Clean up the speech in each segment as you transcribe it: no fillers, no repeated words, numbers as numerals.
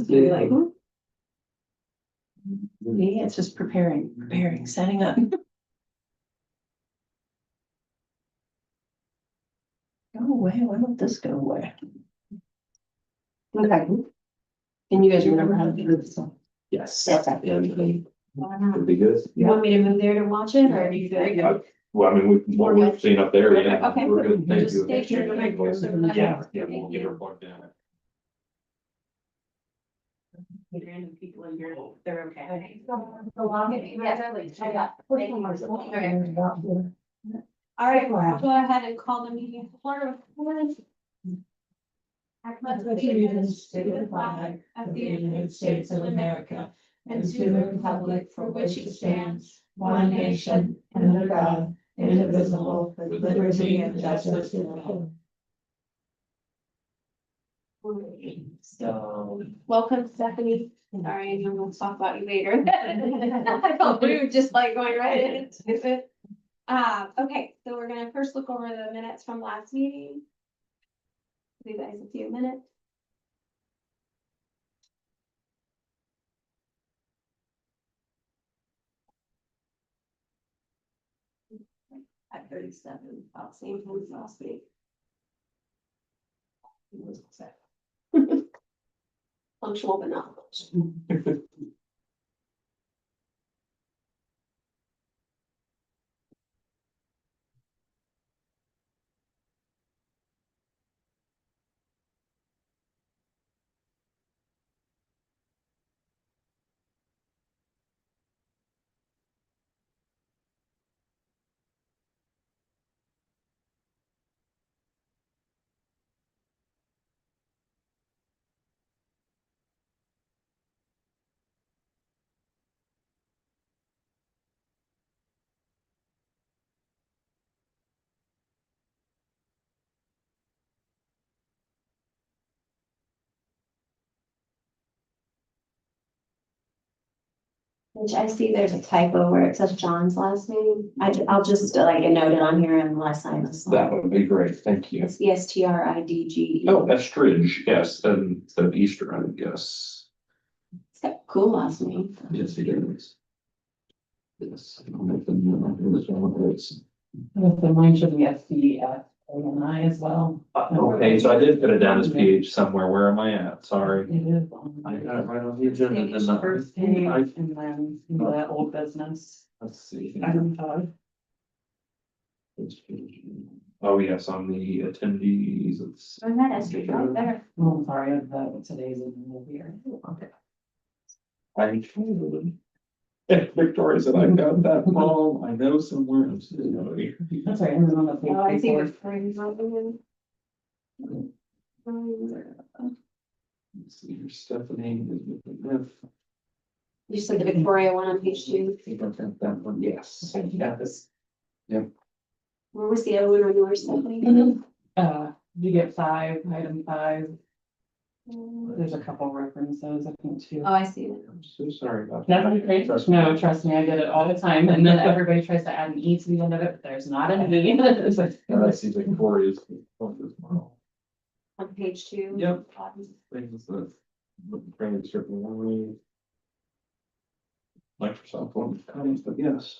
supposed to be like, me, it's just preparing, setting up. Go away, why won't this go away? Okay. And you guys remember how to do this one? Yes. Okay. Yeah, it'd Why not? be good. You want me to move there to watch it, or are you good? Well, I mean, what we've seen up there, yeah. Okay. We're good, thank Just you. stay tuned to make sure that- Yeah, we'll get her plugged in. Random people in here, they're okay. All right, we'll go ahead and call the meeting to order. I pledge allegiance to the flag of the United States of America and to the republic for which it stands, one nation, under God, indivisible, with liberty and justice for all. So, welcome Stephanie. Sorry, I know we'll talk about you later. I felt rude just like going right into it. Okay, so we're gonna first look over the minutes from last meeting. Give you guys a few minutes. At 37, about same time as last week. Functional but not functional. Which I see there's a typo where it says John's last name. I'll just like note it on here unless I miss. That would be great, thank you. It's ESTRIDGE. Oh, Estridge, yes, and the Easter, I guess. It's got a cool last name. Yes, he does. Yes. I'll make them know. This one is- The mine should be SCFANI as well. Okay, so I did put it down as PH somewhere, where am I at, sorry. It is on. I got it right on the agenda, and then First page, and then the old business. let's see. Item 5. Oh, yes, on the attendees, it's. Oh, that is right there. Oh, I'm sorry, today's in the here. Okay. I totally. Victoria said, I've got that poem, I know somewhere, I'm still knowing. That's right, and then on the page. Oh, I see before- where frames are in. Let's see here, Stephanie. You said the Victoria one on page 2. That one, yes. You got this. Where was the other one on yours, Stephanie? You get 5, item 5. There's a couple references, I think, too. Oh, I see it. I'm so sorry about No, that. no, trust me, I get it all the time, and then everybody tries to add an E to the end of it, but there's not an E. It's like- I see Victoria's. Well, On page 2. Yep. things that would bring a certain way. Microsoft one comes, but yes.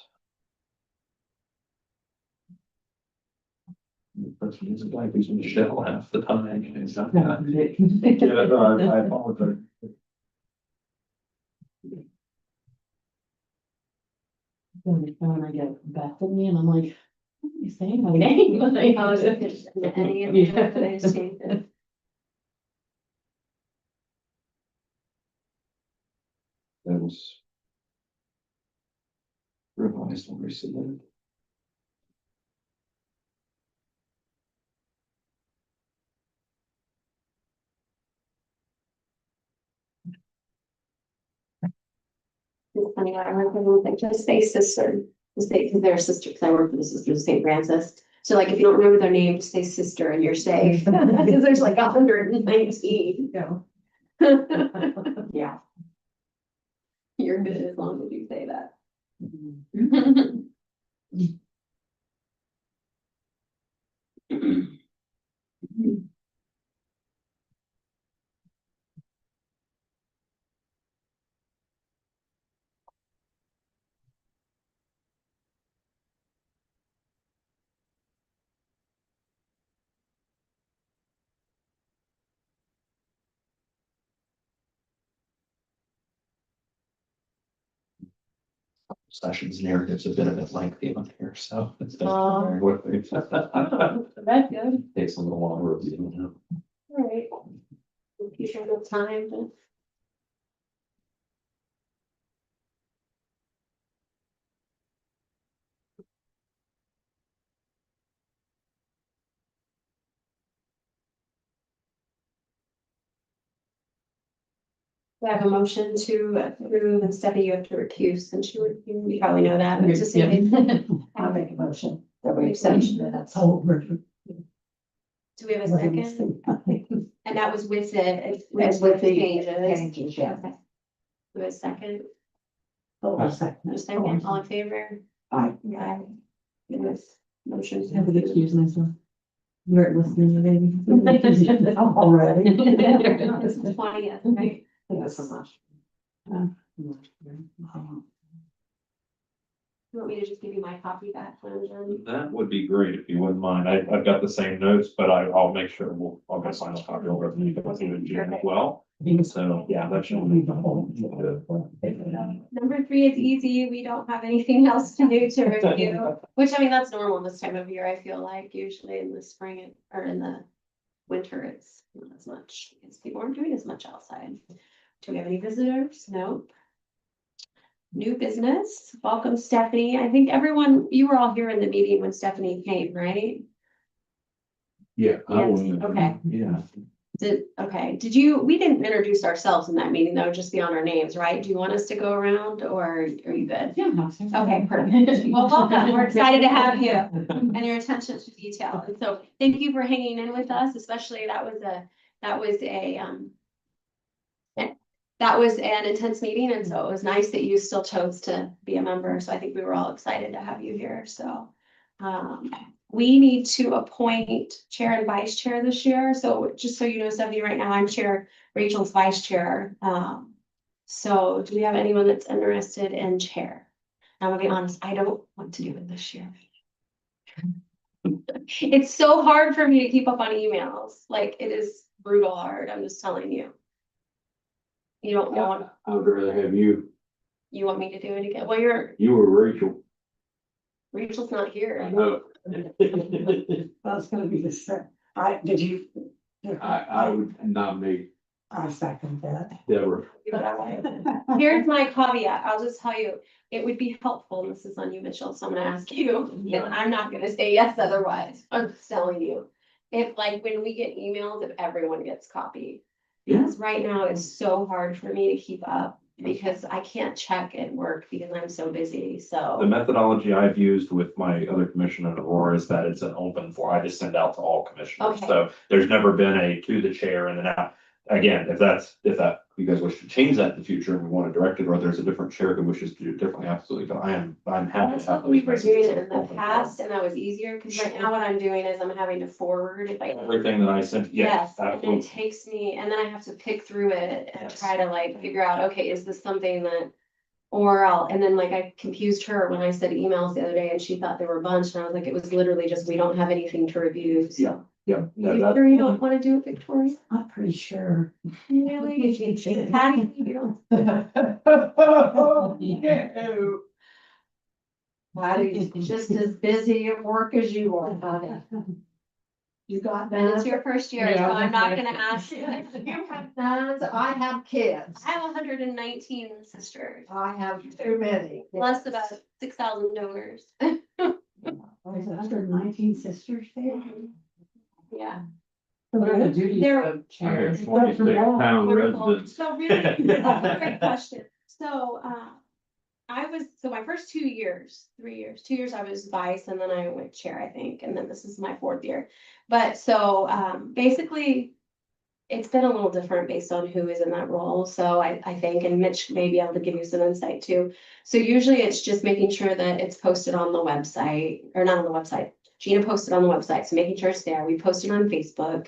The person is a guy who's in the shell half the time. It's not that. Yeah, no, I apologize. When I get Bethany, and I'm like, what are you saying my name? Like, Oh, is it any of Yeah. the That was. Revised and resubmitted. It's funny, I remember them like just say sister, just say, because they're sister, because I work for the Sisters of St. Francis. So like, if you don't remember their name, just say sister and you're safe, because there's like 119. go. Yeah. You're good as long as you say that. Sessions narratives have been a bit lengthy on here, so it's been Oh. very quickly. That's good. Takes a little longer. You know. All right. Keep on the time, but. We have a motion to approve, and Stephanie, you have to recuse since you probably know that, but just in case. I'll make a motion that we Accept. accept minutes over. Do we have a second? And that was with the. With the changes. changes, yeah. Okay. Do we have a second? Hold on a second. A second, all in favor? Aye. Aye. Goodness, motion. I would excuse myself. You weren't listening, maybe. I'm already. It's the 20th, right? Thank you so much. You want me to just give you my copy back, Jen? That would be great if you wouldn't mind. I've got the same notes, but I'll make sure I'll get a final copy over to you guys in June as well. So, yeah, that should be. Number 3 is easy. We don't have anything else to do to review, which I mean, that's normal this time of year. I feel like usually in the spring or in the winter, it's not as much because people aren't doing as much outside. Do we have any visitors? Nope. New business. Welcome, Stephanie. I think everyone, you were all here in the meeting when Stephanie came, right? Yeah. Yes, okay. Yeah. Did you, we didn't introduce ourselves in that meeting though, just beyond our names, right? Do you want us to go around or are you good? Yeah. Okay, perfect. Well, welcome. We're excited to have you and your attention to detail. And so thank you for hanging in with us, especially that was an intense meeting. And so it was nice that you still chose to be a member. So I think we were all excited to have you here. So we need to appoint chair and vice chair this year. So just so you know, Stephanie, right now I'm chair, Rachel's vice chair. So do we have anyone that's interested in chair? I'm gonna be honest, I don't want to do it this year. It's so hard for me to keep up on emails. Like it is brutal hard. I'm just telling you. You don't want, I would rather have you, you want me to do it again? Well, you or Rachel. Rachel's not here. I know. That's gonna be the same. Did you? I would nominate I second that. Deborah. Here's my caveat. I'll just tell you, it would be helpful, and this is on you, Mitchell, so I'm gonna ask you, and I'm not gonna say yes otherwise. I'm just telling you. If like when we get emails, if everyone gets copied. Because right now it's so hard for me to keep up because I can't check at work because I'm so busy, The so. methodology I've used with my other commissioner in Aurora is that it's an open form. I just send out to all commissioners. Okay. So there's never been a to the chair and then out. Again, if you guys wish to change that in the future and we want to direct it, or there's a different chair who wishes to do it differently, absolutely, but I'm happy That's to have. what we were those doing messages in the open past form. and that was easier, because right now what I'm doing is I'm having to forward if I. Everything that I sent, yes, And it absolutely. takes me, and then I have to pick through it and Yes. try to like figure out, okay, is this something that. And then like I confused her when I said emails the other day and she thought there were a bunch and I was like, it was literally just, we don't have anything to review, so. Yeah, no, You that, sure you don't wanna do it, Victoria? I'm pretty sure. Really? Patty, you don't? Patty's just as busy at work as you are, Patty. You got And it's that? your first year, so Yeah. I'm not gonna ask you. You have none, I have kids. I have 119 sisters, I have too many. plus about 6,000 donors. There's 119 sisters there. Yeah. What are the duties There- of I chair? have 26 town Wonderful. residents. So really, that's a great question. So, my first 2 years, 3 years, 2 years I was vice and then I went chair, I think, and then this is my 4th year. But so, basically, it's been a little different based on who is in that role. So I think, and Mitch may be able to give you some insight too. So usually it's just making sure that it's posted on the website, or not on the website. Gina posted on the website, so making sure it's there. We posted on Facebook.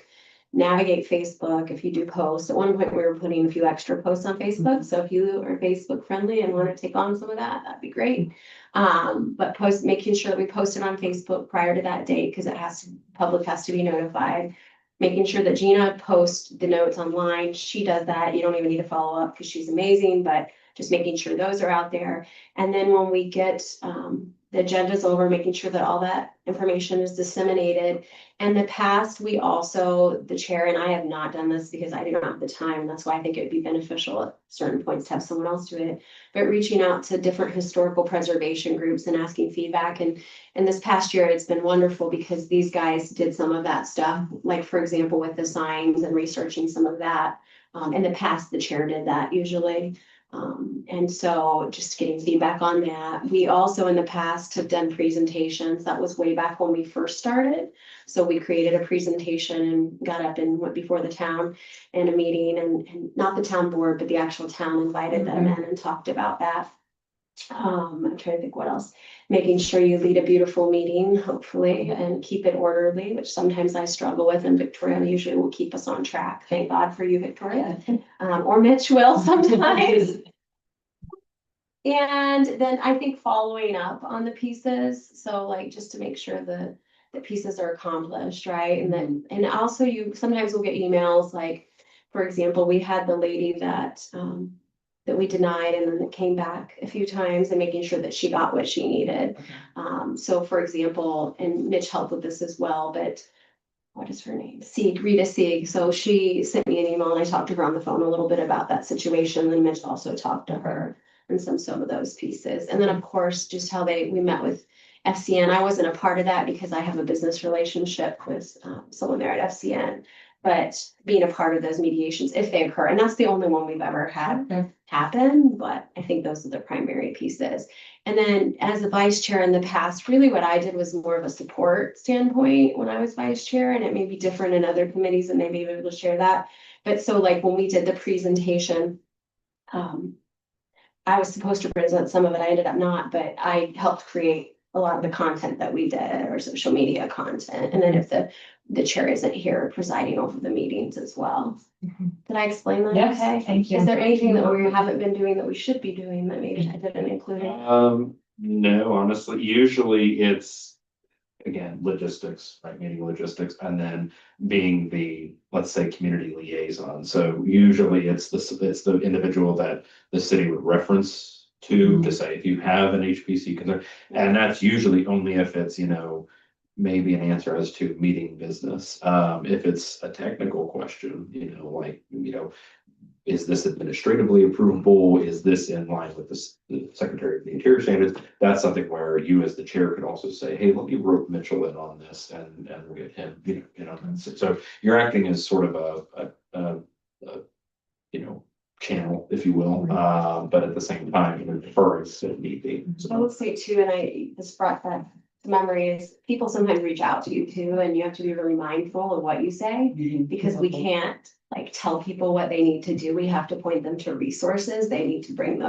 Navigate Facebook if you do post. At one point, we were putting a few extra posts on Facebook. So if you are Facebook friendly and want to take on some of that, that'd be great. But making sure that we post it on Facebook prior to that date because public has to be notified. making sure that Gina posts the notes online. She does that. You don't even need to follow up because she's amazing, but just making sure those are out there. And then when we get the agendas over, making sure that all that information is disseminated. In the past, we also, the chair and I have not done this because I do not have the time. That's why I think it would be beneficial at certain points to have someone else do it. But reaching out to different historical preservation groups and asking feedback. And this past year, it's been wonderful because these guys did some of that stuff. Like, for example, with the signs and researching some of that. In the past, the chair did that usually. And so just getting feedback on that. We also in the past have done presentations. That was way back when we first started. So we created a presentation and got up and went before the town in a meeting and not the town board, but the actual town invited them in and talked about that. I'm trying to think what else. Making sure you lead a beautiful meeting, hopefully, and keep it orderly, which sometimes I struggle with, and Victoria usually will keep us on track. Thank God for you, Victoria. Or Mitch will sometimes. And then I think following up on the pieces, so like just to make sure the pieces are accomplished, right? And then, and also you sometimes will get emails like, for example, we had the lady that we denied and then it came back a few times and making sure that she got what she needed. So for example, and Mitch helped with this as well, but what is her name? Sieg, Rita Sieg. So she sent me an email and I talked to her on the phone a little bit about that situation. And Mitch also talked to her and some of those pieces. And then of course, just how we met with FCN. I wasn't a part of that because I have a business relationship with someone there at FCN. But being a part of those mediations, if they occur, and that's the only one we've ever had happen, but I think those are the primary pieces. And then as a vice chair in the past, really what I did was more of a support standpoint when I was vice chair, and it may be different in other committees and maybe able to share that. But so like when we did the presentation, I was supposed to present some of it, I ended up not, but I helped create a lot of the content that we did, or social media content. And then if the chair isn't here presiding over the meetings as well. Did I explain that? Yes, Okay. thank you. Is there anything that we haven't been doing that we should be doing that maybe I didn't include? No, honestly, usually it's, again, logistics, right, meeting logistics, and then being the, let's say, community liaison. So usually it's the individual that the city would reference to say, if you have an HPC concern, and that's usually only if it's, maybe an answer as to meeting business. If it's a technical question, like, is this administratively approvable? Is this in line with the Secretary of the Interior standards? That's something where you as the chair could also say, hey, let me rope Mitchell in on this and we'll get him, so you're acting as sort of a channel, if you will, but at the same time, you're deferring if need be. I would say too, and this brought that to memory is people sometimes reach out to you too, and you have to be really mindful of what you say because we can't like tell people what they need to do. We have to point them to resources. They need to bring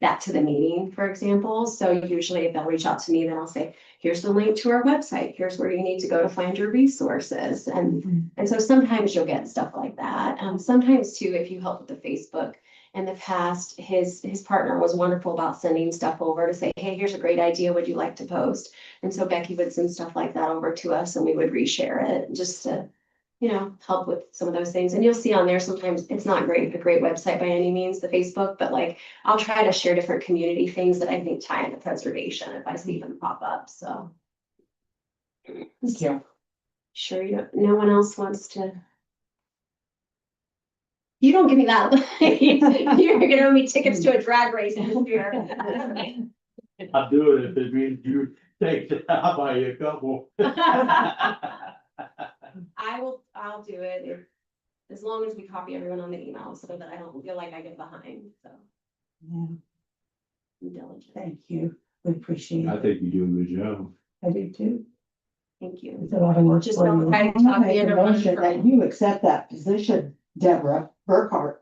that to the meeting, for example. So usually if they'll reach out to me, then I'll say, here's the link to our website. Here's where you need to go to find your resources. And so sometimes you'll get stuff like that. Sometimes too, if you help with the Facebook, in the past, his partner was wonderful about sending stuff over to say, hey, here's a great idea. Would you like to post? And so Becky would send stuff like that over to us and we would reshare it just to, help with some of those things. And you'll see on there, sometimes it's not a great website by any means, the Facebook, but like, I'll try to share different community things that I think tie into preservation if I see them pop up, so. Thank you. Sure, no one else wants to. You don't give me that. You're gonna owe me tickets to a drag race this year. I'll do it if it means you take it, I'll buy you a couple. I'll do it as long as we copy everyone on the email so that I don't feel like I get behind, so. Yeah, I'm diligent. thank you. We appreciate I it. think you do a good job. I do too. Thank you. It's a lot of work. Just for don't you. try to talk me Make a into running motion for that it. you accept that position, Deborah Burkhart.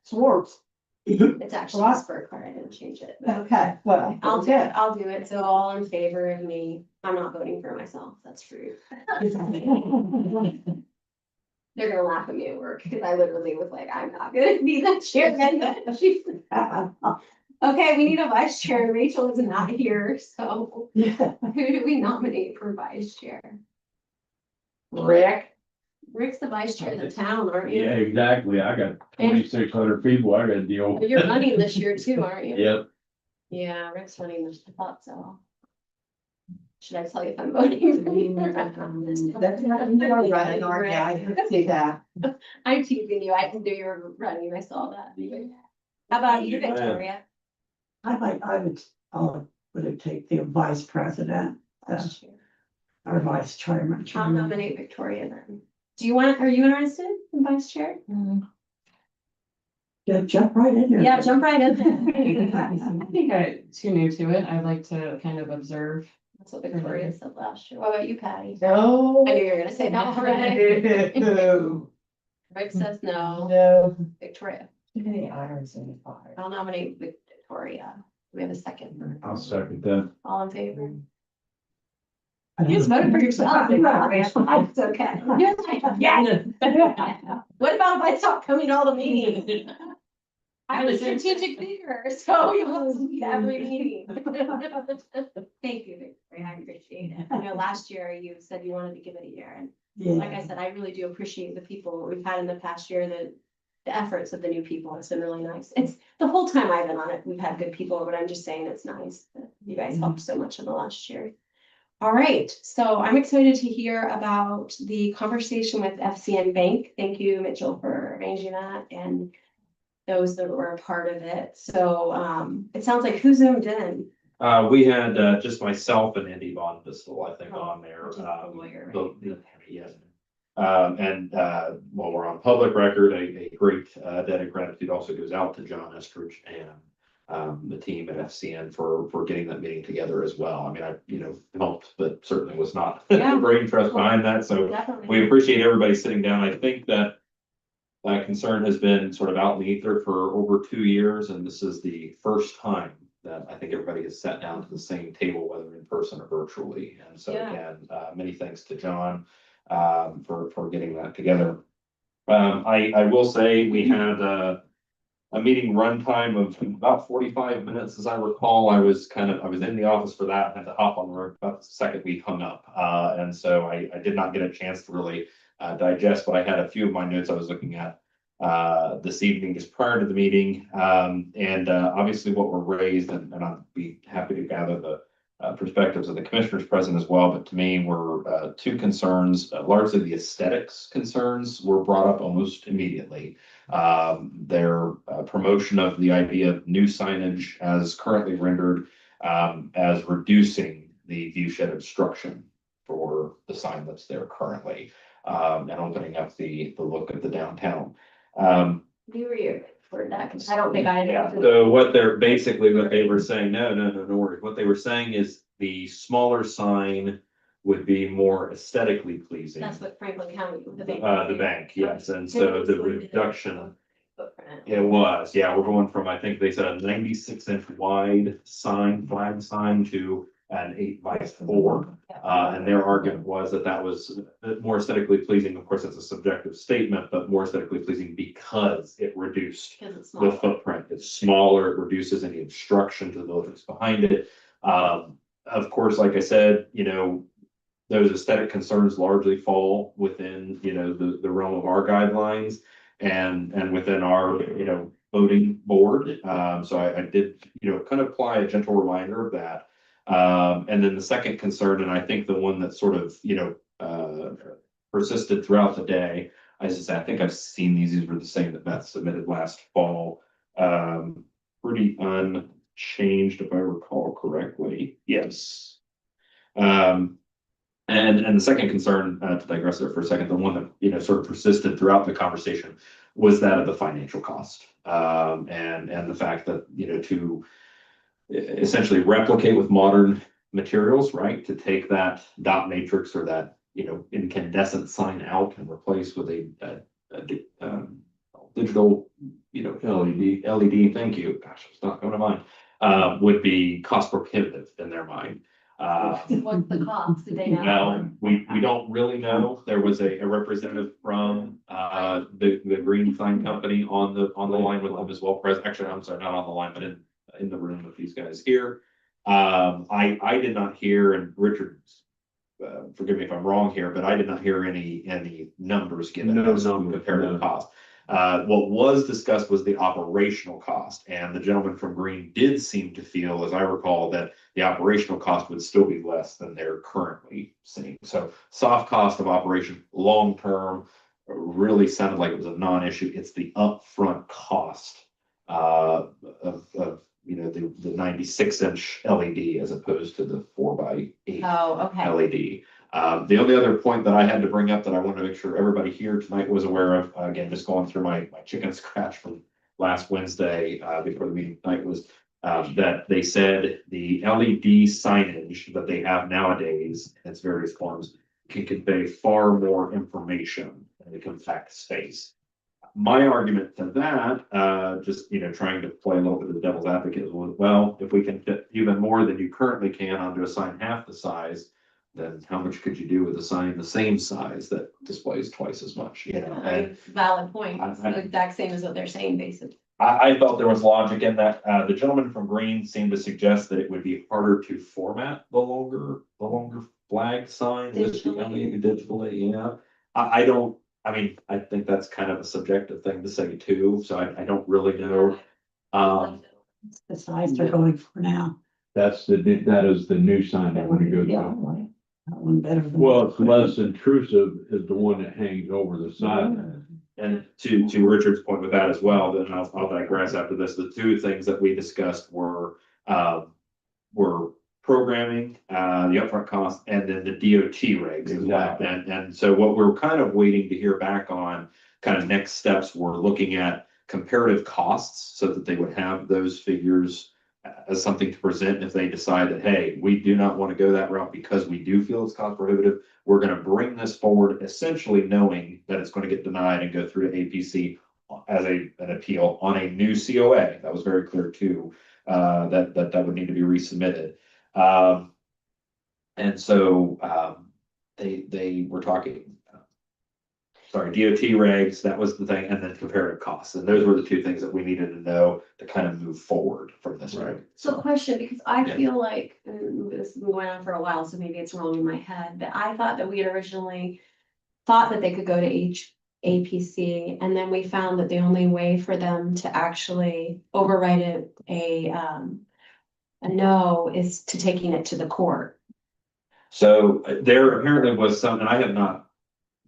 Swartz. It's actually a spur card, I didn't change it. But Okay, well. I'll do it, so all in favor of me, I'm not voting for myself, that's rude. They're gonna laugh at me at work, because I literally was like, I'm not gonna be the chairman. Okay, we need a vice chair, and Rachel is not here, so Yeah. who do we nominate for vice chair? Rick. Rick's the vice chair of the town, aren't you? Yeah, exactly. I got 2,600 people I gotta deal with. You're running this year too, aren't you? Yep. Yeah, Rick's running this, I thought so. Should I tell you if I'm voting? That's not, you're right, or yeah, I can see that. I'm teasing you, I knew you were running, I saw that. How about you, Victoria? I would have take the vice president, or vice chairman. I'll nominate Victoria then. Do you want, are you interested in vice chair? Yeah, jump right in there. Yeah, jump right in there. I think I'm too new to it. I'd like to kind of observe. That's what Victoria said last year. What about you, Patty? No. I knew you were gonna say no already. No. Rick says no. No. Victoria, Too many irons in the fire. I'll nominate Victoria. Do we have a second? I'll second that. All in favor? You just voted for yourself. It's okay. Yes. What about if I stop coming to all the meetings? I'm a strategic thinker, so you have to be at every meeting. Thank you, Victoria, I appreciate it. I know last year you said you wanted to give it a year, and like I said, I really do appreciate the people we've had in the past year, the efforts of the new people. It's been really nice. It's the whole time I've been on it, we've had good people, but I'm just saying it's nice that you guys helped so much in the last year. All right, so I'm excited to hear about the conversation with FCN Bank. Thank you, Mitchell, for arranging that and those that were a part of it. So it sounds like who zoomed in? We had, just myself and Andy Von Bistel, I think, on there. Which is the lawyer, right? Yes. While we're on public record, a great debt of gratitude also goes out to John Estridge and the team at FCN for getting that meeting together as well. I mean, I, helped, but certainly was not the Yeah. brain trust behind that. So Definitely. we appreciate everybody sitting down. I think that concern has been sort of out in the ether for over 2 years, and this is the first time that I think everybody has sat down to the same table, whether in person or virtually. And so Yeah. again, many thanks to John for getting that together. I will say we had a meeting runtime of about 45 minutes, as I recall. I was in the office for that, had to hop on the road about the second we hung up. And so I did not get a chance to really digest, but I had a few of my notes I was looking at this evening just prior to the meeting. And obviously what were raised, and I'd be happy to gather the perspectives of the commissioners present as well, but to me were two concerns. Largely the aesthetics concerns were brought up almost immediately. Their promotion of the idea of new signage as currently rendered as reducing the view shed obstruction for the sign that's there currently, and opening up the look of the downtown. You were here for that, because I don't think I. Yeah, so what they were saying, no worries. What they were saying is the smaller sign would be more aesthetically pleasing. That's what Franklin County, the bank. The bank, yes, and so the reduction, Footprint. it was, yeah, we're going from, I think they said a 96-inch wide sign, flag sign, to an 8x4. And their argument was that was more aesthetically pleasing. Of course, it's a subjective statement, but more aesthetically pleasing because it reduced Because it's the small. footprint. It's smaller, it reduces any obstruction to the buildings behind it. Of course, like I said, those aesthetic concerns largely fall within, the realm of our guidelines and within our, voting board. So I did, kind of apply a gentle reminder of that. And then the second concern, and I think the one that sort of, persisted throughout the day, I think I've seen these were the same that Beth submitted last fall. Pretty unchanged, if I recall correctly. Yes. And the second concern, to digress there for a second, the one that, sort of persisted throughout the conversation was that of the financial cost. And the fact that, to essentially replicate with modern materials, right? To take that dot matrix or that, incandescent sign out and replace with a digital, LED, thank you. Gosh, it's not going to mind, would be cost prohibitive in their mind. What's the cost? Do they know? Well, we don't really know. There was a representative from the Green Sign Company on the line with them as well. Actually, I'm sorry, not on the line, but in the room with these guys here. I did not hear, and Richard forgive me if I'm wrong here, but I did not hear any numbers given. No as to numbers, comparative no. cost. What was discussed was the operational cost, and the gentleman from Green did seem to feel, as I recall, that the operational cost would still be less than they're currently seeing. So soft cost of operation, long-term, really sounded like it was a non-issue. It's the upfront cost of the 96-inch LED as opposed to the 4x8 Oh, okay. LED. The only other point that I had to bring up that I wanted to make sure everybody here tonight was aware of, again, just going through my chicken scratch from last Wednesday, before the meeting tonight was, that they said the LED signage that they have nowadays in its various forms can convey far more information in a compact space. My argument to that, just, trying to play a little bit of the devil's advocate was, well, if we can fit even more than you currently can onto a sign half the size, then how much could you do with a sign the same size that displays twice as much, And Valid point. It's I- the exact same as what they're saying, basically. I felt there was logic in that. The gentleman from Green seemed to suggest that it would be harder to format the longer flag sign with the Digitally. digitally, yeah. I think that's kind of a subjective thing to say too, so I don't really know. The size they're going for now. That is the new sign that we go Yeah, I to. like it. That one better than. Well, it's less intrusive is the one that hangs over the side. And to Richard's point with that as well, then I'll digress after this. The two things that we discussed were programming, the upfront cost, and then the DOT regs as well. Exactly. And so what we're kind of waiting to hear back on, kind of next steps, we're looking at comparative costs so that they would have those figures as something to present if they decide that, hey, we do not want to go that route because we do feel it's cost prohibitive. We're going to bring this forward essentially knowing that it's going to get denied and go through to APC as an appeal on a new COA. That was very clear too, that would need to be resubmitted. And so they were talking, DOT regs, that was the thing, and then comparative costs. And those were the two things that we needed to know to kind of move forward from this. Right. So question, because I Yeah. feel like, and this has been going on for a while, so maybe it's wrong in my head, but I thought that we had originally thought that they could go to APC, and then we found that the only way for them to actually override a no is to taking it to the court. So there apparently was some, and I have not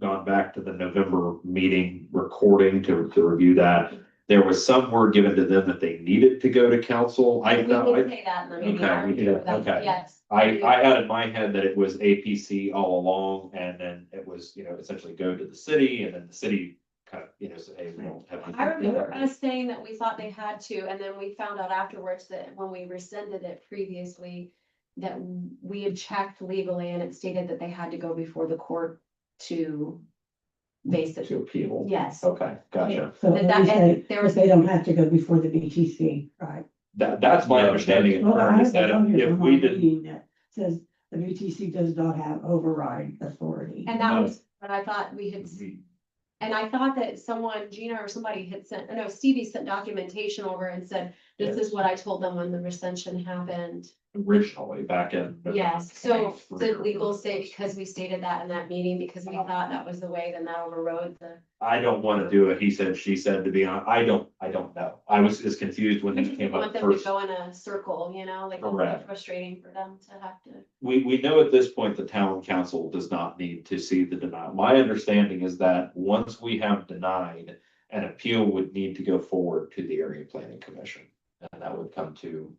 gone back to the November meeting recording to review that. There was some word given to them that they needed to go to council. We did say that in the meeting. Okay, we did, okay. Yes. I had in my head that it was APC all along, and then it was, essentially go to the city, and then the city kind of, say, hey, we don't have. I remember us saying that we thought they had to, and then we found out afterwards that when we rescinded it previously, that we had checked legally and it stated that they had to go before the court to basically, To appeal. yes. Okay, gotcha. So That- at least and there but was- they don't have to go before the BTC, right? That's my No, understanding. Well, I Is have that on here if from we our did, meeting that says the BTC does not have override authority. And that No. was what I thought we had, and I thought that someone, Gina or somebody had sent, no, Stevie sent documentation over and said, this is what I told them when the recension happened. originally back in. Yes, so 23 the or legal 24. say, because we stated that in that meeting, because we thought that was the way, then that overrode the. I don't want to do it. He said, she said, to be honest, I don't know. I was as confused when We this just came want up them to first. go in a circle, like it's Correct. frustrating for them to have to. We know at this point, the town council does not need to see the denial. My understanding is that once we have denied, an appeal would need to go forward to the area planning commission. And that would come to,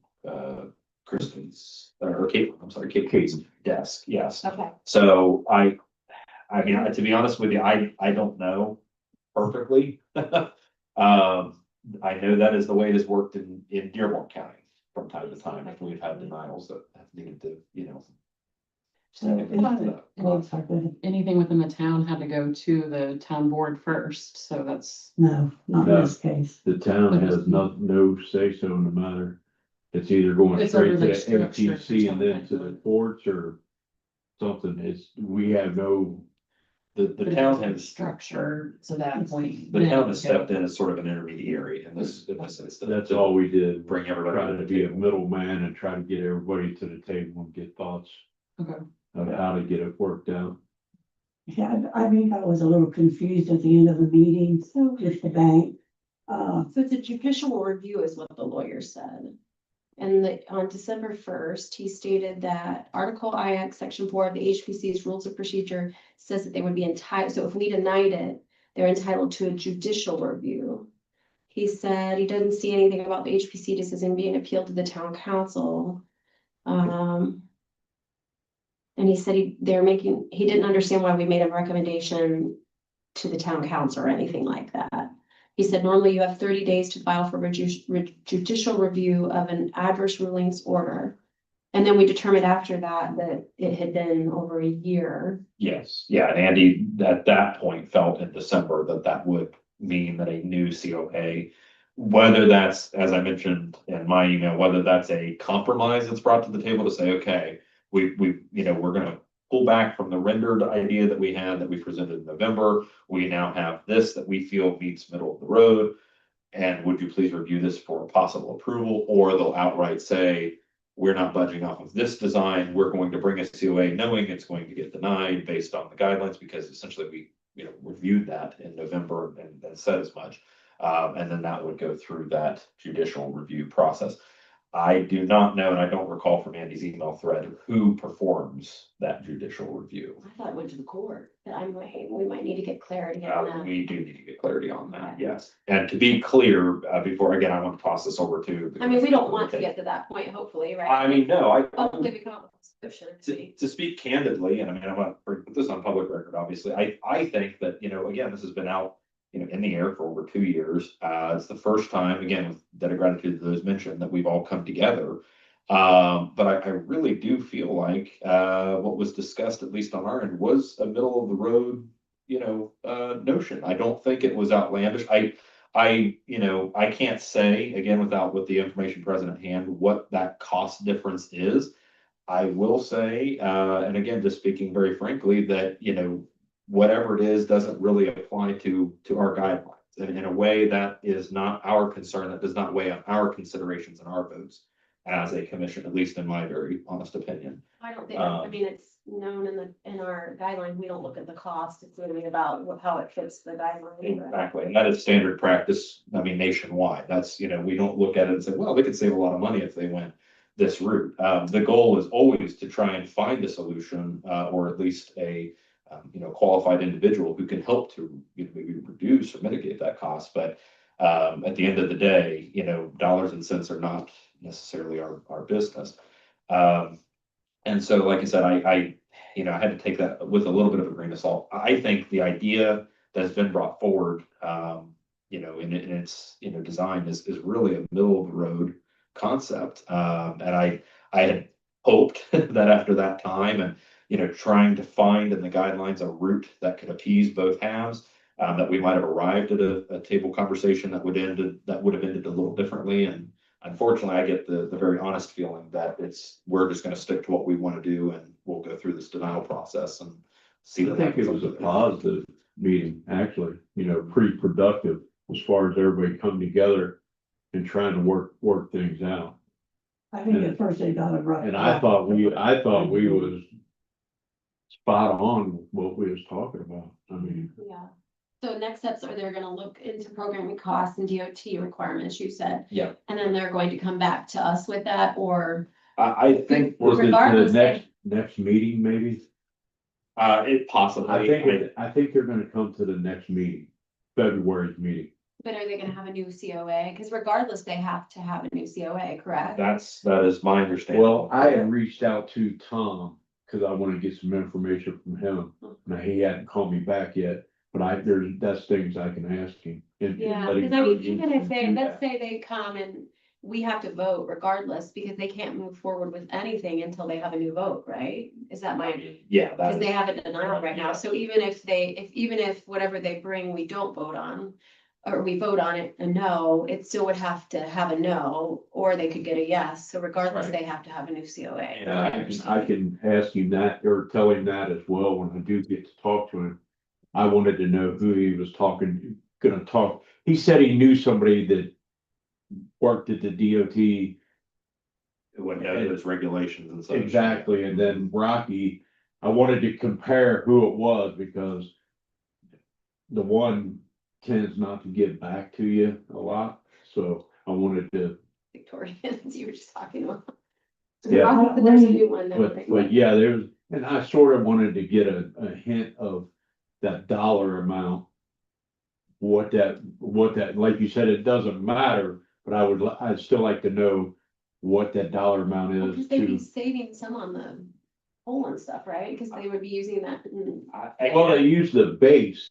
Kristen's, or Kate, I'm sorry, Kate's desk, yes. Okay. So I mean, to be honest with you, I don't know perfectly. I know that is the way it has worked in Dearborn County from time to time, if we've had denials that have needed to, So Well, well, sorry, go ahead. Anything within the town had to go to the town board first, so that's. No, not in No. this case. The town has no say so in the matter. It's either going It's straight to overly the structured or ATC and then to something. the courts or something. We have no, the town has, Structure to that point. the town has stepped in as sort of an intermediary in this instance. that's all we did. Bring everybody Try to to the be a table. middleman and try to get everybody to the table and get thoughts. Okay. of how to get it worked out. Yeah, I mean, I was a little confused at the end of the meeting with the bank. So it's a judicial review is what the lawyer said. And on December 1st, he stated that Article IX, Section 4 of the HPC's Rules of Procedure says that they would be entitled, so if we denied it, they're entitled to a judicial review. He said he doesn't see anything about the HPC decision being appealed to the town council. And he said he didn't understand why we made a recommendation to the town council or anything like that. He said normally you have 30 days to file for judicial review of an adverse rulings order. And then we determined after that it had been over a year. Yes, yeah, and Andy at that point felt in December that would mean that a new COA, whether that's, as I mentioned in my email, whether that's a compromise that's brought to the table to say, okay, we're gonna pull back from the rendered idea that we had that we presented in November. We now have this that we feel meets middle of the road. And would you please review this for possible approval? Or they'll outright say, we're not budging off of this design. We're going to bring a COA knowing it's going to get denied based on the guidelines, because essentially we reviewed that in November and said as much. And then that would go through that judicial review process. I do not know, and I don't recall from Andy's email thread, who performs that judicial review. I thought it went to the court, but we might need to get clarity on that. We do need to get clarity on that, Okay. yes. And to be clear, before, again, I want to toss this over to. I mean, we don't want to get to that point, hopefully, right? I mean, no, Hopefully we come up with a solution. to speak candidly, and I mean, I want to put this on public record, obviously, I think that, again, this has been out, in the air for over 2 years. It's the first time, again, with debt of gratitude to those mentioned, that we've all come together. But I really do feel like, what was discussed, at least on our end, was a middle of the road, notion. I don't think it was outlandish. I can't say, again, with the information present at hand, what that cost difference is. I will say, and again, just speaking very frankly, that, whatever it is doesn't really apply to our guidelines. And in a way that is not our concern, that does not weigh on our considerations and our votes as a commission, at least in my very honest opinion. I don't think, I mean, it's known in our guidelines, we don't look at the cost, it's really about how it fits the guideline. Exactly, and that is standard practice, I mean, nationwide. That's, we don't look at it and say, well, they could save a lot of money if they went this route. The goal is always to try and find a solution, or at least a qualified individual who can help to maybe reduce or mitigate that cost. But at the end of the day, dollars and cents are not necessarily our business. And so, like I said, I had to take that with a little bit of a grain of salt. I think the idea that's been brought forward, in its design is really a middle of the road concept. And I had hoped that after that time and trying to find in the guidelines a route that could appease both halves, that we might have arrived at a table conversation that would have ended a little differently. And unfortunately, I get the very honest feeling that we're just going to stick to what we want to do, and we'll go through this denial process and see. I think it was a positive meeting, actually, pretty productive as far as everybody coming together and trying to work things out. I think at first they got it right. And I thought we was spot on what we was talking about. I mean, Yeah. So next steps are they're gonna look into programming costs and DOT requirements, you said. Yeah. And then they're going to come back to us with that, or I think was it Regardless, the next meeting, maybe? it possibly. I think they're gonna come to the next meeting, February's meeting. but are they gonna have a new COA? Because regardless, they have to have a new COA, correct? That is my understanding. Well, I had reached out to Tom, cause I wanna get some information from him. Now, he hadn't called me back yet, but that's things I can ask him. and Yeah, let him because I mean, do even if they, that. let's say they come and we have to vote regardless, because they can't move forward with anything until they have a new vote, right? Is that my? Yeah, that Because is. they have a denial right now, so even if whatever they bring, we don't vote on. Or we vote on it a no, it still would have to have a no, or they could get a yes, so regardless, Right. they have to have a new COA. And I can ask him that or tell him that as well when I do get to talk to him. I wanted to know who he was gonna talk. He said he knew somebody that worked at the DOT. What those regulations and such. Exactly, and then Rocky I wanted to compare who it was because the one tends not to get back to you a lot, so I wanted to, Victorians, you were just talking about. Yeah. But there's a new one. that but, we're- but yeah, there's, and I sort of wanted to get a hint of that dollar amount. What that, like you said, it doesn't matter, but I'd still like to know what that dollar amount Well, is Cause they'd be to. saving some on the pole and stuff, right? Cause they would be using that in Well, they use the base.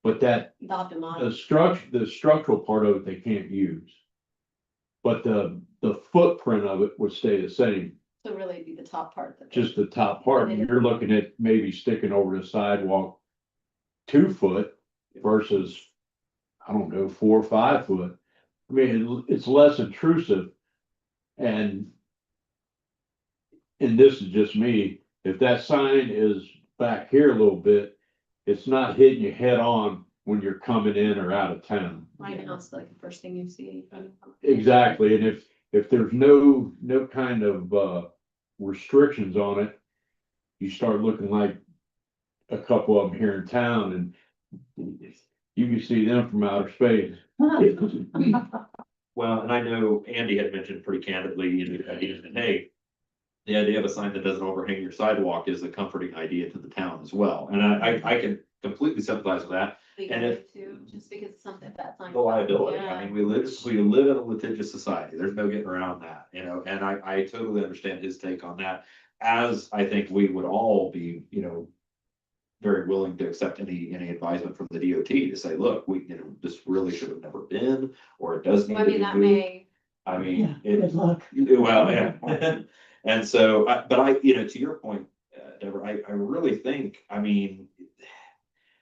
But that, the Optimum. the structural part of it, they can't use. But the footprint of it would stay the same, So really it'd be the top part. that- just the top part, and you're looking at maybe sticking over the sidewalk 2 foot versus, I don't know, 4 or 5 foot. I mean, it's less intrusive. And this is just me, if that sign is back here a little bit, it's not hitting you head on when you're coming in or out of town. Right now, it's like the first thing you see. Exactly, and if there's no kind of restrictions on it, you start looking like a couple of them here in town and you can see them from outer space. Well, and I know Andy had mentioned pretty candidly, you know, hey, the idea of a sign that doesn't overhang your sidewalk is a comforting idea to the town as well. And I can completely sympathize with that. And if- Too, just because it's something that's like. The liability, Yeah. I mean, we live in a litigious society, there's no getting around that, you know, and I totally understand his take on that. As I think we would all be, you know, very willing to accept any advisement from the DOT to say, look, you know, this really should have never been, or it does need I to be mean, that moved. may, I Yeah, mean, good luck. well, yeah, and so, but you know, to your point, Deborah, I really think, I mean,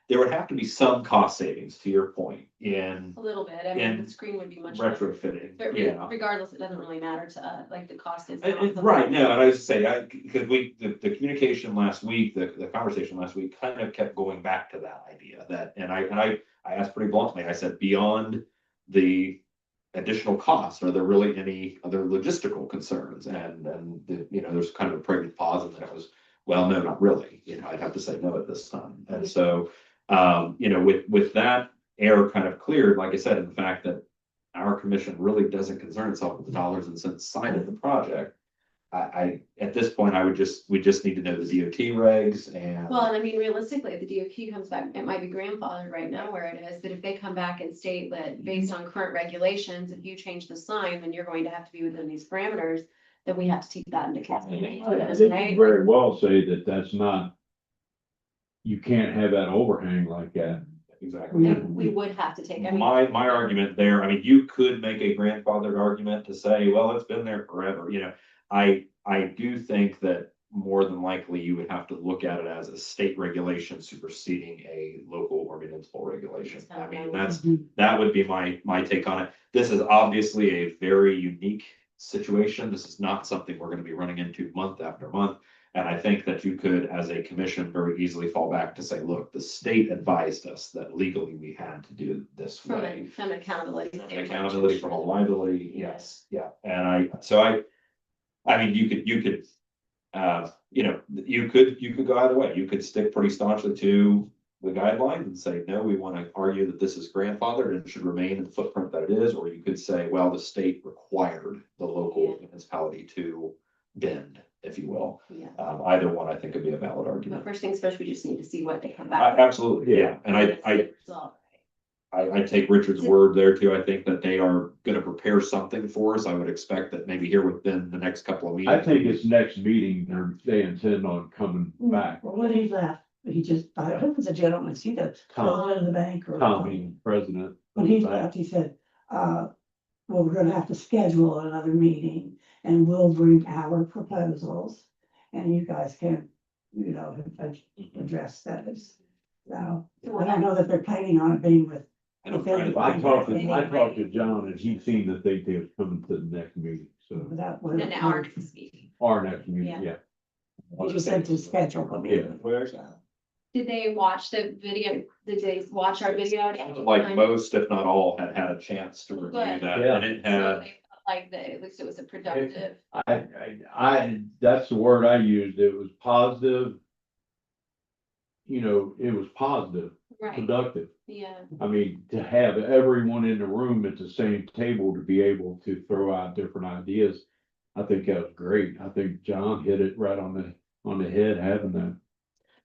there would have to be some cost savings, to your point, in a little bit, I mean, And the screen would be much. better. retrofitting, But yeah. regardless, it doesn't really matter to us, like the cost is. Right, no, and I was say, because the communication last week, the conversation last week kind of kept going back to that idea that, and I asked pretty bluntly, I said, beyond the additional costs, are there really any other logistical concerns? And you know, there's kind of a pregnant pause, and then it was, well, no, not really, you know, I'd have to say no at this time. And so, you know, with that air kind of cleared, like I said, in the fact that our commission really doesn't concern itself with the dollars and cents side of the project. At this point, we just need to know the DOT regs and. Well, and I mean, realistically, if the DOT comes back, it might be grandfathered right now where it is, but if they come back and state that based on current regulations, if you change the sign, then you're going to have to be within these parameters, then we have to take that into They consideration. could right? very well say that that's not, you can't have that overhang like that. Exactly. Then we would have to take, I mean. My argument there, I mean, you could make a grandfathered argument to say, well, it's been there forever, you know. I do think that more than likely you would have to look at it as a state regulation superseding a local or municipal regulation. I mean, that would be my take on it. This is obviously a very unique situation. This is not something we're gonna be running into month after month. And I think that you could, as a commission, very easily fall back to say, look, the state advised us that legally we had to do it this way. From accountability. Accountability from a liability, yes, yeah, and I mean, you could, you know, you could go either way, you could stick pretty staunchly to the guidelines and say, no, we want to argue that this is grandfathered and should remain in the footprint that it is, or you could say, well, the state required the local municipality to bend, if you will. Yeah, Either one, I think, would be a valid but argument. first things first, we just need to see what they come back. with. Absolutely, yeah, and I take Richard's word there too. I think that they are gonna prepare something for us. I would expect that maybe here within the next couple of meetings. I think it's next meeting, they intend on coming back. Well, when he left, he just, I don't know if it's a gentleman, see the president of the bank or. Tommy, president. When he left, he said, well, we're gonna have to schedule another meeting and we'll bring our proposals. And you guys can, you know, address those. So, I don't know that they're planning on it being with. I don't I talked to John and he seemed to think they was coming to the next meeting, so, Without. And our next meeting. our next meeting, Yeah. yeah. He just said to schedule a meeting. Did they watch the video? Did they watch our video? Like most, if not all, had a chance to review Good. that, Yeah. and it So had, they like that, at least it was a productive. That's the word I used. It was positive. You know, it was positive, Right, productive. yeah, I mean, to have everyone in the room at the same table to be able to throw out different ideas. I think that was great. I think John hit it right on the head having that.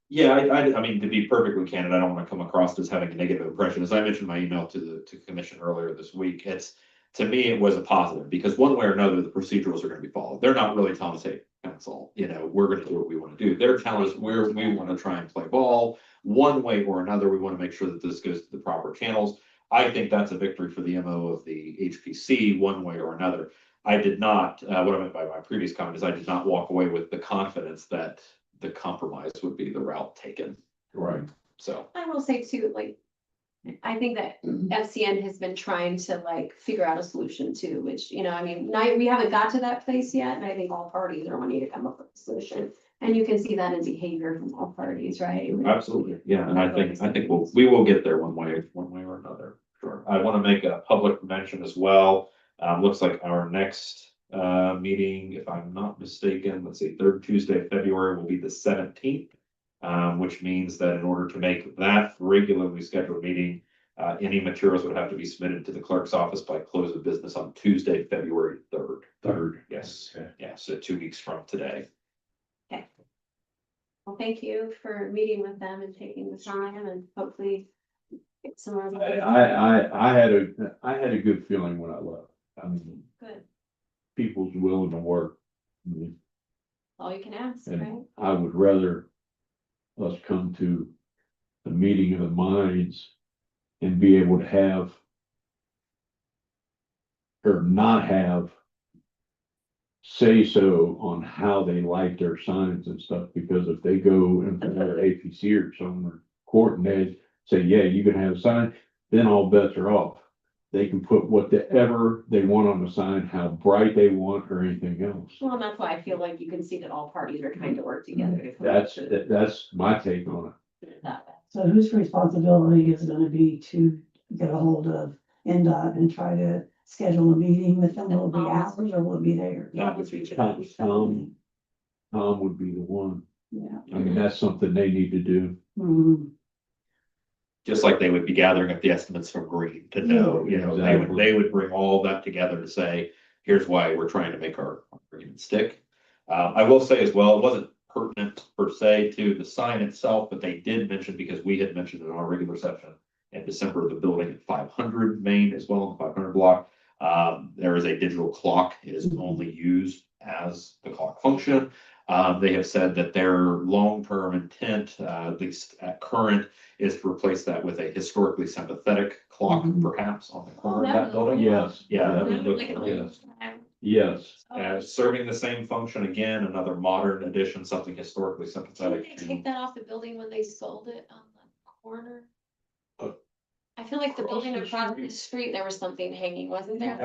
Yeah, I mean, to be perfectly candid, I don't want to come across as having a negative impression. As I mentioned in my email to commission earlier this week, to me, it was a positive because one way or another, the procedurals are going to be followed. They're not really telling us, hey, council, we're going to do what we want to do. They're telling us we want to try and play ball one way or another. We want to make sure that this goes to the proper channels. I think that's a victory for the MO of the HPC one way or another. I did not, what I meant by my previous comment is I did not walk away with the confidence that the compromise would be the route taken. Right. So, I will say too, like, I think that FCN has been trying to like figure out a solution too, which, I mean, we haven't got to that place yet, and I think all parties are wanting to come up with a solution. And you can see that in behavior from all parties, right? absolutely, yeah, and I think we will get there one way or another. Sure. I want to make a public mention as well. Looks like our next meeting, if I'm not mistaken, let's see, third Tuesday of February will be the 17th. Which means that in order to make that regularly scheduled meeting, any materials would have to be submitted to the clerk's office by close of business on Tuesday, February 3rd. Third. Yes, Okay. yeah, so 2 weeks from today. Well, thank you for meeting with them and taking the time and hopefully get some. I had a good feeling when I left. I mean, Good, people's willing to work. I mean, all you can ask, right? and I would rather us come to the meeting of the minds and be able to have or not have say so on how they like their signs and stuff, because if they go in front of APC or somewhere court and they say, yeah, you can have a sign, then all bets are off. They can put whatever they want on the sign, how bright they want or anything else. Well, and that's why I feel like you can see that all parties are trying to work together. to come up That's my take on with that. So whose responsibility is it gonna be to get a hold of NDOT and try to schedule a meeting with them? Will it be ours or will it be theirs? That would be it. Tom would be the one. Yeah. I mean, that's something they need to do. Mhm. Just like they would be gathering up the estimates from Green to know, Exactly. they would bring all that together to say, here's why we're trying to make our agreement stick. I will say as well, it wasn't pertinent per se to the sign itself, but they did mention, because we had mentioned in our regular session in December, the building at 500 Main as well, in the 500 block. There is a digital clock. It is only used as the clock function. They have said that their long-term intent, at least at current, is to replace that with a historically sympathetic clock, perhaps on the corner of that building. Yes. Yeah, that That would would look, look like a- Yes. serving the same function again, another modern addition, something historically Didn't sympathetic. they take that off the building when they sold it on the corner? Uh, I feel like the across building the across the street, there was something hanging, wasn't there?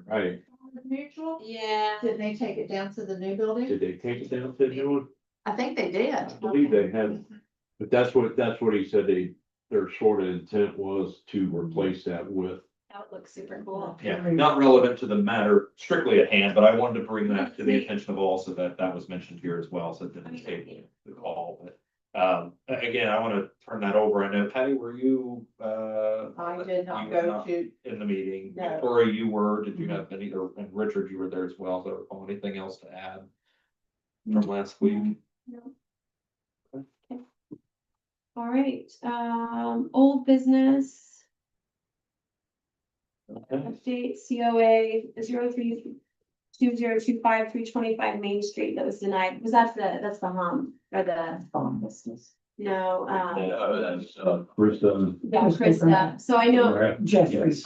Right. Mutual? Yeah. Did they take it down to the new building? Did they take it down to the new one? I think they did. I believe they have, but that's what he said their sort of intent was to replace that with. That would look super cool. Yeah, not relevant to the matter strictly at hand, but I wanted to bring that to the attention of all, so that was mentioned here as well, so it didn't take the call, but. Again, I want to turn that over. I know, Patty, were you, I did not You were go not- to, in the meeting? No. Victoria, you were, did you have any, and Richard, you were there as well, so recall anything else to add from last week? All right, old business. Update COA 032025325 Main Street that was denied. Was that that's the or the, no, That's, Krista. yeah, Krista. So I know Jeffrey's.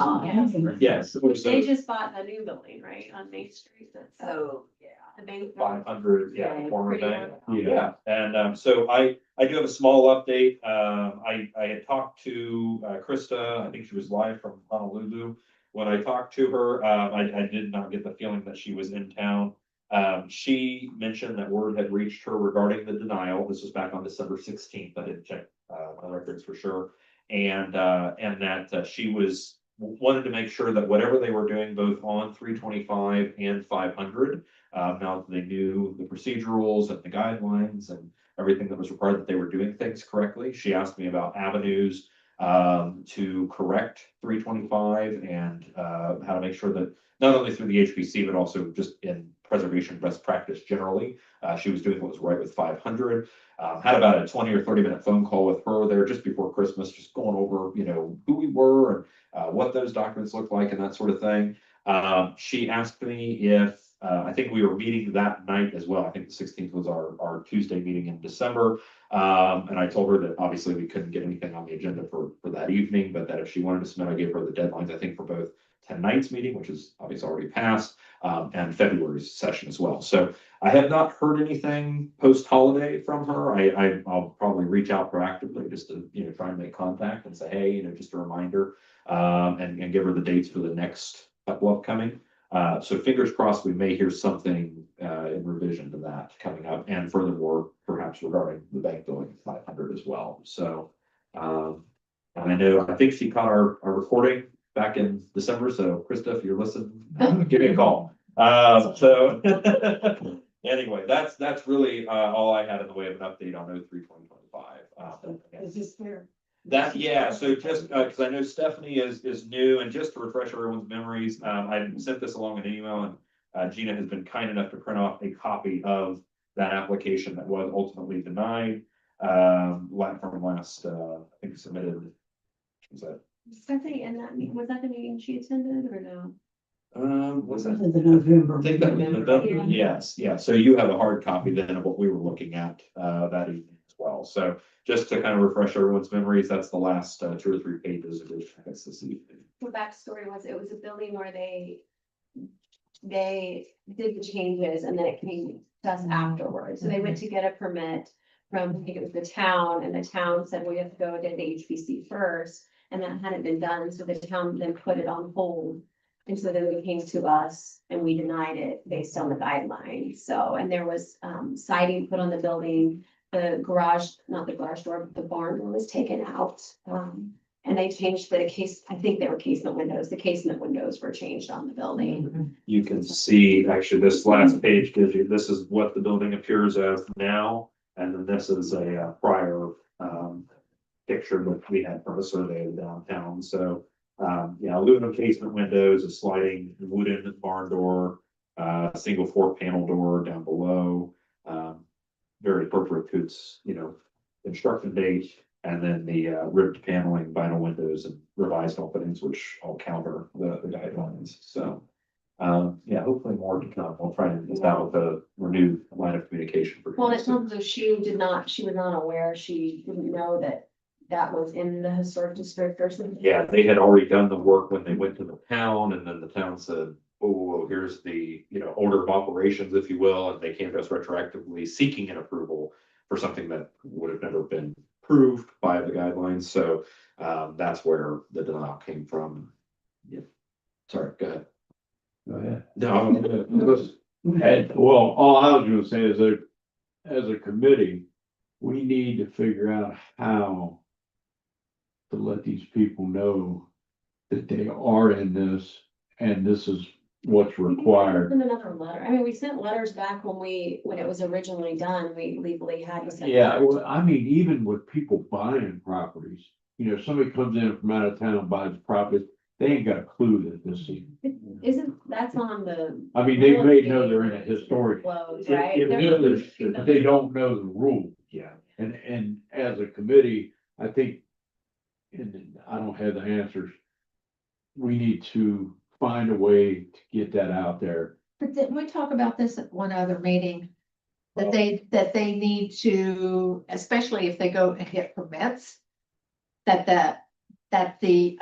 Yes, it was they just bought the new building, right, on Main Street. That's yeah. the bank. 500, yeah, the former Pretty bank. well. Yeah, and so I do have a small update. I had talked to Krista, I think she was live from Honolulu. When I talked to her, I did not get the feeling that she was in town. She mentioned that word had reached her regarding the denial. This was back on December 16th. I didn't check my records for sure. And that she was wanted to make sure that whatever they were doing, both on 325 and 500, now that they knew the procedure rules and the guidelines and everything that was required, that they were doing things correctly. She asked me about avenues to correct 325 and how to make sure that not only through the HPC, but also just in preservation best practice generally, she was doing what was right with 500. Had about a 20 or 30-minute phone call with her there just before Christmas, just going over, who we were and what those documents looked like and that sort of thing. She asked me if I think we were meeting that night as well. I think the 16th was our Tuesday meeting in December. And I told her that obviously we couldn't get anything on the agenda for that evening, but that if she wanted to submit, I gave her the deadlines, I think, for both tonight's meeting, which is obviously already passed, and February's session as well. So I have not heard anything post-holiday from her. I'll probably reach out proactively just to, try and make contact and say, hey, just a reminder, and give her the dates for the next couple upcoming. So fingers crossed, we may hear something in revision to that coming up, and furthermore, perhaps regarding the bank building 500 as well. So, and I think she caught our recording back in December. So Krista, if you're listening, give me a call. So anyway, that's really all I had in the way of an update on 03-2025. Is this fair? Yeah, so just, cause I know Stephanie is new, and just to refresh everyone's memories, I sent this along an email, and Gina has been kind enough to print off a copy of that application that was ultimately denied. From last, I think submitted, was that? Stephanie, and was that the meeting she attended or no? Was that? The November. I think that was November, Yeah. yes, yeah, so you have a hard copy then of what we were looking at, that evening as well, so. Just to kind of refresh everyone's memories, that's the last 2 or 3 pages of this, I guess, this evening. The backstory was it was a building where they did the changes and then it came to us afterwards. So they went to get a permit from, I think it was the town, and the town said, we have to go to the HPC first. And that hadn't been done, so the town then put it on hold. And so then it came to us and we denied it based on the guidelines. So, and there was siding put on the building. The garage, not the garage door, but the barn door was taken out. And they changed the I think they were casement windows. The casement windows were changed on the building. You can see, actually, this last page gives you, this is what the building appears as now. And then this is a prior picture that we had from a survey of downtown. So, aluminum casement windows, a sliding wooden barn door, single 4-panel door down below. Very appropriate to its, construction date, and then the ribbed paneling, vinyl windows, and revised openings, which all counter the guidelines. So, hopefully more to come. We'll try and establish a renewed line of communication. Well, it sounds as though she was not aware, she didn't know that was in the historic district or something. Yeah, they had already done the work when they went to the town, and then the town said, oh, here's the, order of operations, if you will, and they came to us retroactively seeking an approval for something that would have never been approved by the guidelines. So that's where the denial came from. Yeah. Sorry, go ahead. Go ahead. No, Well, all I was gonna say is that as a committee, we need to figure out how to let these people know that they are in this and this is what's required. Send another letter. I mean, we sent letters back when it was originally done, we legally had to send. Yeah, letters. well, I mean, even with people buying properties, somebody comes in from out of town and buys property, they ain't got a clue that this is. That's on the. I mean, they may know they're in a historic. Flows, It- right? it They're- is, but they don't know the rules. yeah. And as a committee, I think, and I don't have the answers, we need to find a way to get that out there. But didn't we talk about this at one other meeting? That they need to, especially if they go and get permits. That the,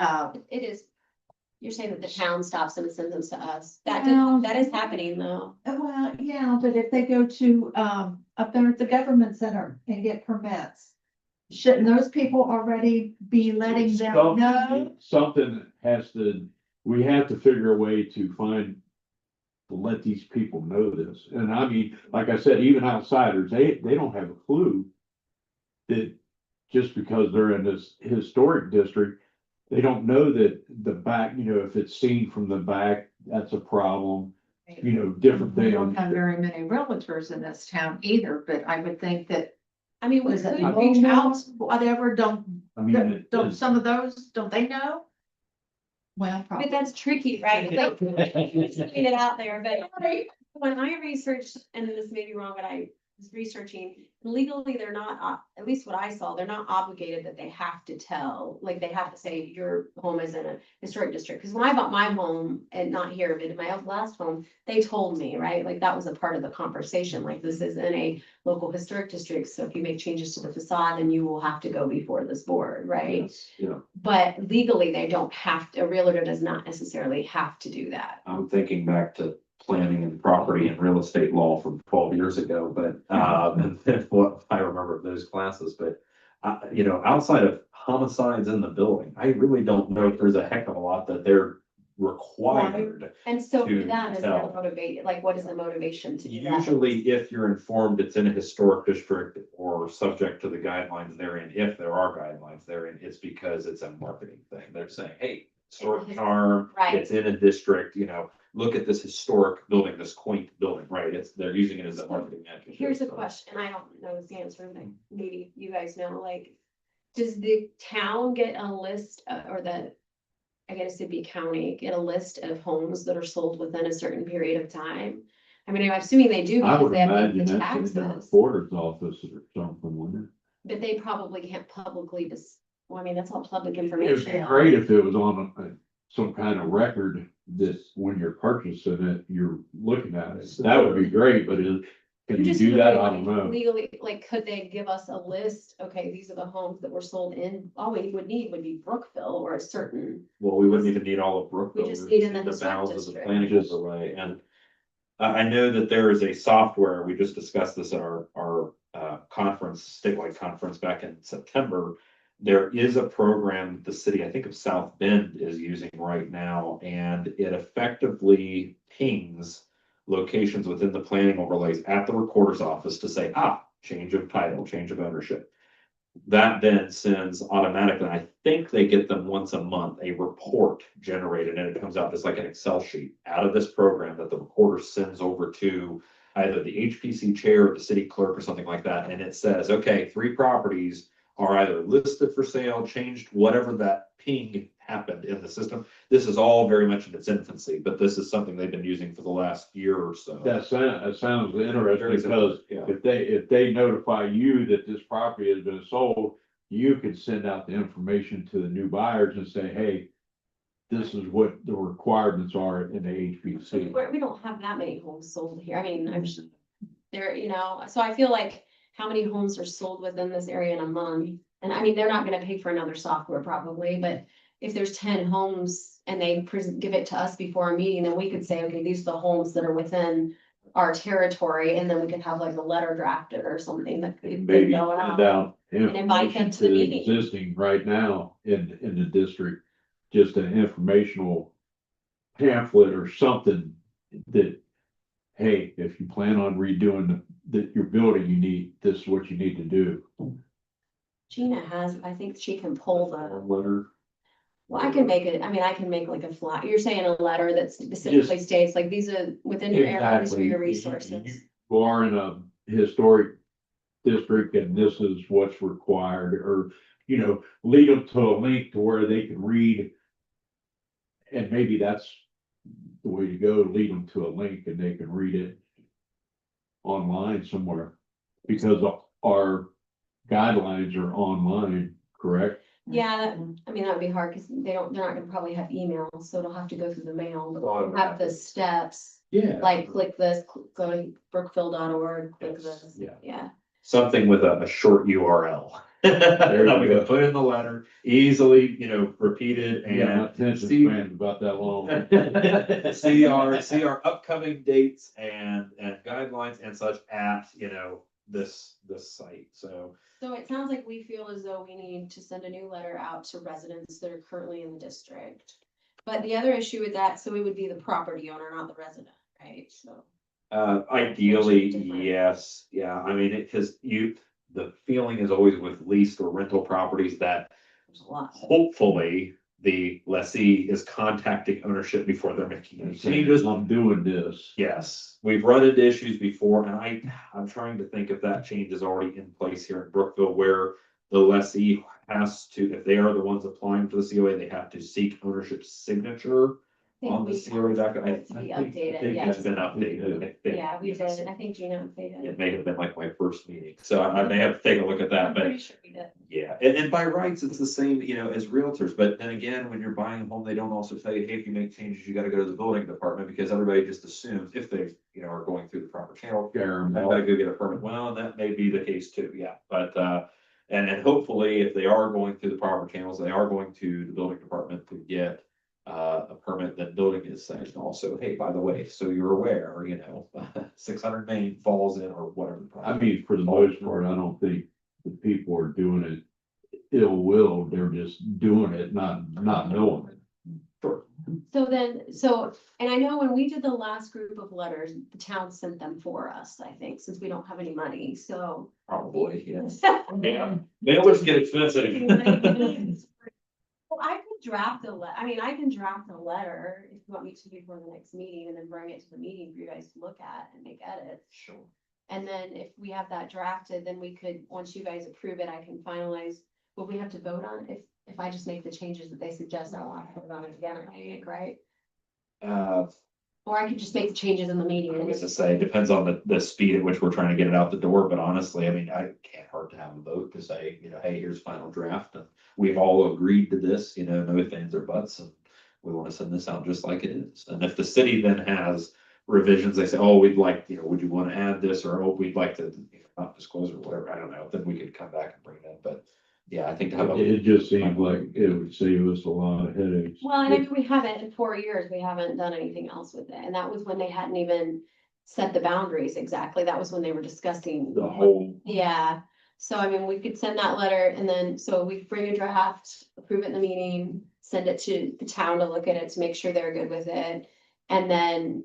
It is, you're saying that the town stops them and sends them to us. Well- That is happening though. well, yeah, but if they go to, up there at the government center and get permits. Shouldn't those people already be letting them know? Something we have to figure a way to let these people know this. And I mean, like I said, even outsiders, they don't have a clue that just because they're in this historic district, they don't know that the back, you know, if it's seen from the back, that's a problem, you know, different We don't things. have very many realtors in this town either, but I would think that, I mean, we was it could reach out. whatever, I mean, don't some of those, don't they know? Well, But probably. that's tricky, right? Like, just putting it out there, but when I researched, and this may be wrong, but I was researching, legally, they're not, at least what I saw, they're not obligated that they have to tell, like, they have to say your home is in a historic district. Because when I bought my home, and not here, but in my last home, they told me, right, like, that was a part of the conversation, like, this is in a local historic district, so if you make changes to the facade, then you will have to go before this board, right? Yeah, But legally, they don't have to, a realtor does not necessarily have to do that. I'm thinking back to planning and property and real estate law from 12 years ago, but, and then what I remember of those classes, but. You know, outside of homicides in the building, I really don't know if there's a heck of a lot that they're required. And so for To that, is tell. that motivated, like, what is the motivation to do that? Usually, if you're informed it's in a historic district or subject to the guidelines therein, if there are guidelines therein, it's because it's a marketing thing. They're saying, hey, historic charm, Right. it's in a district, you know, look at this historic building, this quaint building, right? They're using it as a marketing adjective. Here's a so. question, I don't know the answer, but maybe you guys know, like, does the town get a list, or I guess it'd be county, get a list of homes that are sold within a certain period of time? I mean, I'm assuming they do I because would they have imagine the that's in the taxes, recorder's office or something, wouldn't but they probably can't publicly well, I mean, that's all public it? It would be information. great if it was on some kind of record that when you're purchasing it, you're looking at it. That would be great, but can you Just do that? I wondering, don't know. legally, like, could they give us a list? Okay, these are the homes that were sold in, all we would need would be Brookville or a certain. Well, we wouldn't even need all of Brookville. We just we need in the the historic bounds of the district. planning overlay, and I know that there is a software, we just discussed this at our conference, statewide conference back in September. There is a program the city, I think of South Bend, is using right now, and it effectively pings locations within the planning overlays at the recorder's office to say, change of title, change of ownership. That then sends automatically, I think they get them once a month, a report generated, and it comes out just like an Excel sheet out of this program that the recorder sends over to either the HPC chair or the city clerk or something like that. And it says, okay, 3 properties are either listed for sale, changed, whatever that ping happened in the system. This is all very much in its infancy, but this is something they've been using for the last year or so. That sounds interesting Very similar, because yeah. if they notify you that this property has been sold, you could send out the information to the new buyers and say, hey, this is what the requirements are in the HPC. We don't have that many homes sold here. I mean, I'm sure there, so I feel like how many homes are sold within this area in a month? And I mean, they're not gonna pay for another software probably, but if there's 10 homes and they give it to us before a meeting, then we could say, okay, these are the homes that are within our territory, and then we could have like a letter drafted or something that could be Maybe going send out. out invite them information to the to the meeting. existing right now in the district, just an informational pamphlet or something that, hey, if you plan on redoing your building, this is what you need to do. Gina has, I think she can pull the, Letter. well, I can make it, I mean, I can make like a flat, you're saying a letter that specifically states like, these are within your area, these are your resources. You are in a historic district and this is what's required, or, lead them to a link to where they can read. And maybe that's the way to go, lead them to a link and they can read it online somewhere. Because our guidelines are online, correct? Yeah, I mean, that would be hard because they're not gonna probably have emails, so it'll have to go through the mail, but Oh, we'll have the steps. Yeah. Like, click this, go to brookfield.org, click Yes, this, yeah. yeah. Something with a short URL. That we can put in the letter, easily, repeated Yeah, my and attention see. span's about that long. See our upcoming dates and guidelines and such at, this site, so. So it sounds like we feel as though we need to send a new letter out to residents that are currently in the district. But the other issue with that, so it would be the property owner, not the resident, right? So. Ideally, Different. yes, yeah, I mean, the feeling is always with leased or rental properties that There's a lot. hopefully the lessee is contacting ownership before they're making any changes. I'm doing this. Yes, we've run into issues before, and I'm trying to think if that change is already in place here in Brookville, where the lessee has to, if they are the ones applying for the COA, they have to seek ownership signature on the COA document. To be I think updated, it's yes. been updated. I think. Yeah, we did. I think Gina updated. It may have been like my first meeting, so I may have to take a look at that, I'm but pretty sure we did. yeah, and by rights, it's the same, as realtors, but then again, when you're buying a home, they don't also tell you, hey, if you make changes, you gotta go to the building department, because everybody just assumes if they, are going through the proper channel. Sharon, I gotta go get a permit. Well, that may be the case too, yeah, but, and hopefully, if they are going through the proper channels, they are going to the building department to get a permit, that building is saying also, hey, by the way, so you're aware, 600 Main falls in or whatever. I mean, for the most part, I don't think the people are doing it ill will, they're just doing it, not knowing it. Sure. So, and I know when we did the last group of letters, the town sent them for us, I think, since we don't have any money, so. Probably, yes. Yeah, mailers get expensive. Well, I can draft I can draft a letter if you want me to before the next meeting and then bring it to the meeting for you guys to look at and make edits. Sure. And then if we have that drafted, then we could, once you guys approve it, I can finalize. Will we have to vote on it? If I just make the changes that they suggest, I want to vote on it again, I think, right? Or I could just make the changes in the meeting. I and was just- to say, it depends on the speed at which we're trying to get it out the door, but honestly, I mean, I can't hurt to have a vote to say, hey, here's final draft, and we've all agreed to this, no ifs, ands, or buts, and we want to send this out just like it is. And if the city then has revisions, they say, oh, we'd like, would you want to add this, or, oh, we'd like to not disclose or whatever, I don't know, then we could come back and bring it in, but yeah, I think to have a. It just seems like it would save us a lot of headaches. Well, and I mean, we haven't, in 4 years, we haven't done anything else with it, and that was when they hadn't even set the boundaries exactly, that was when they were discussing. The whole, Yeah, so I mean, we could send that letter and then, so we bring a draft, approve it in the meeting, send it to the town to look at it to make sure they're good with it. And then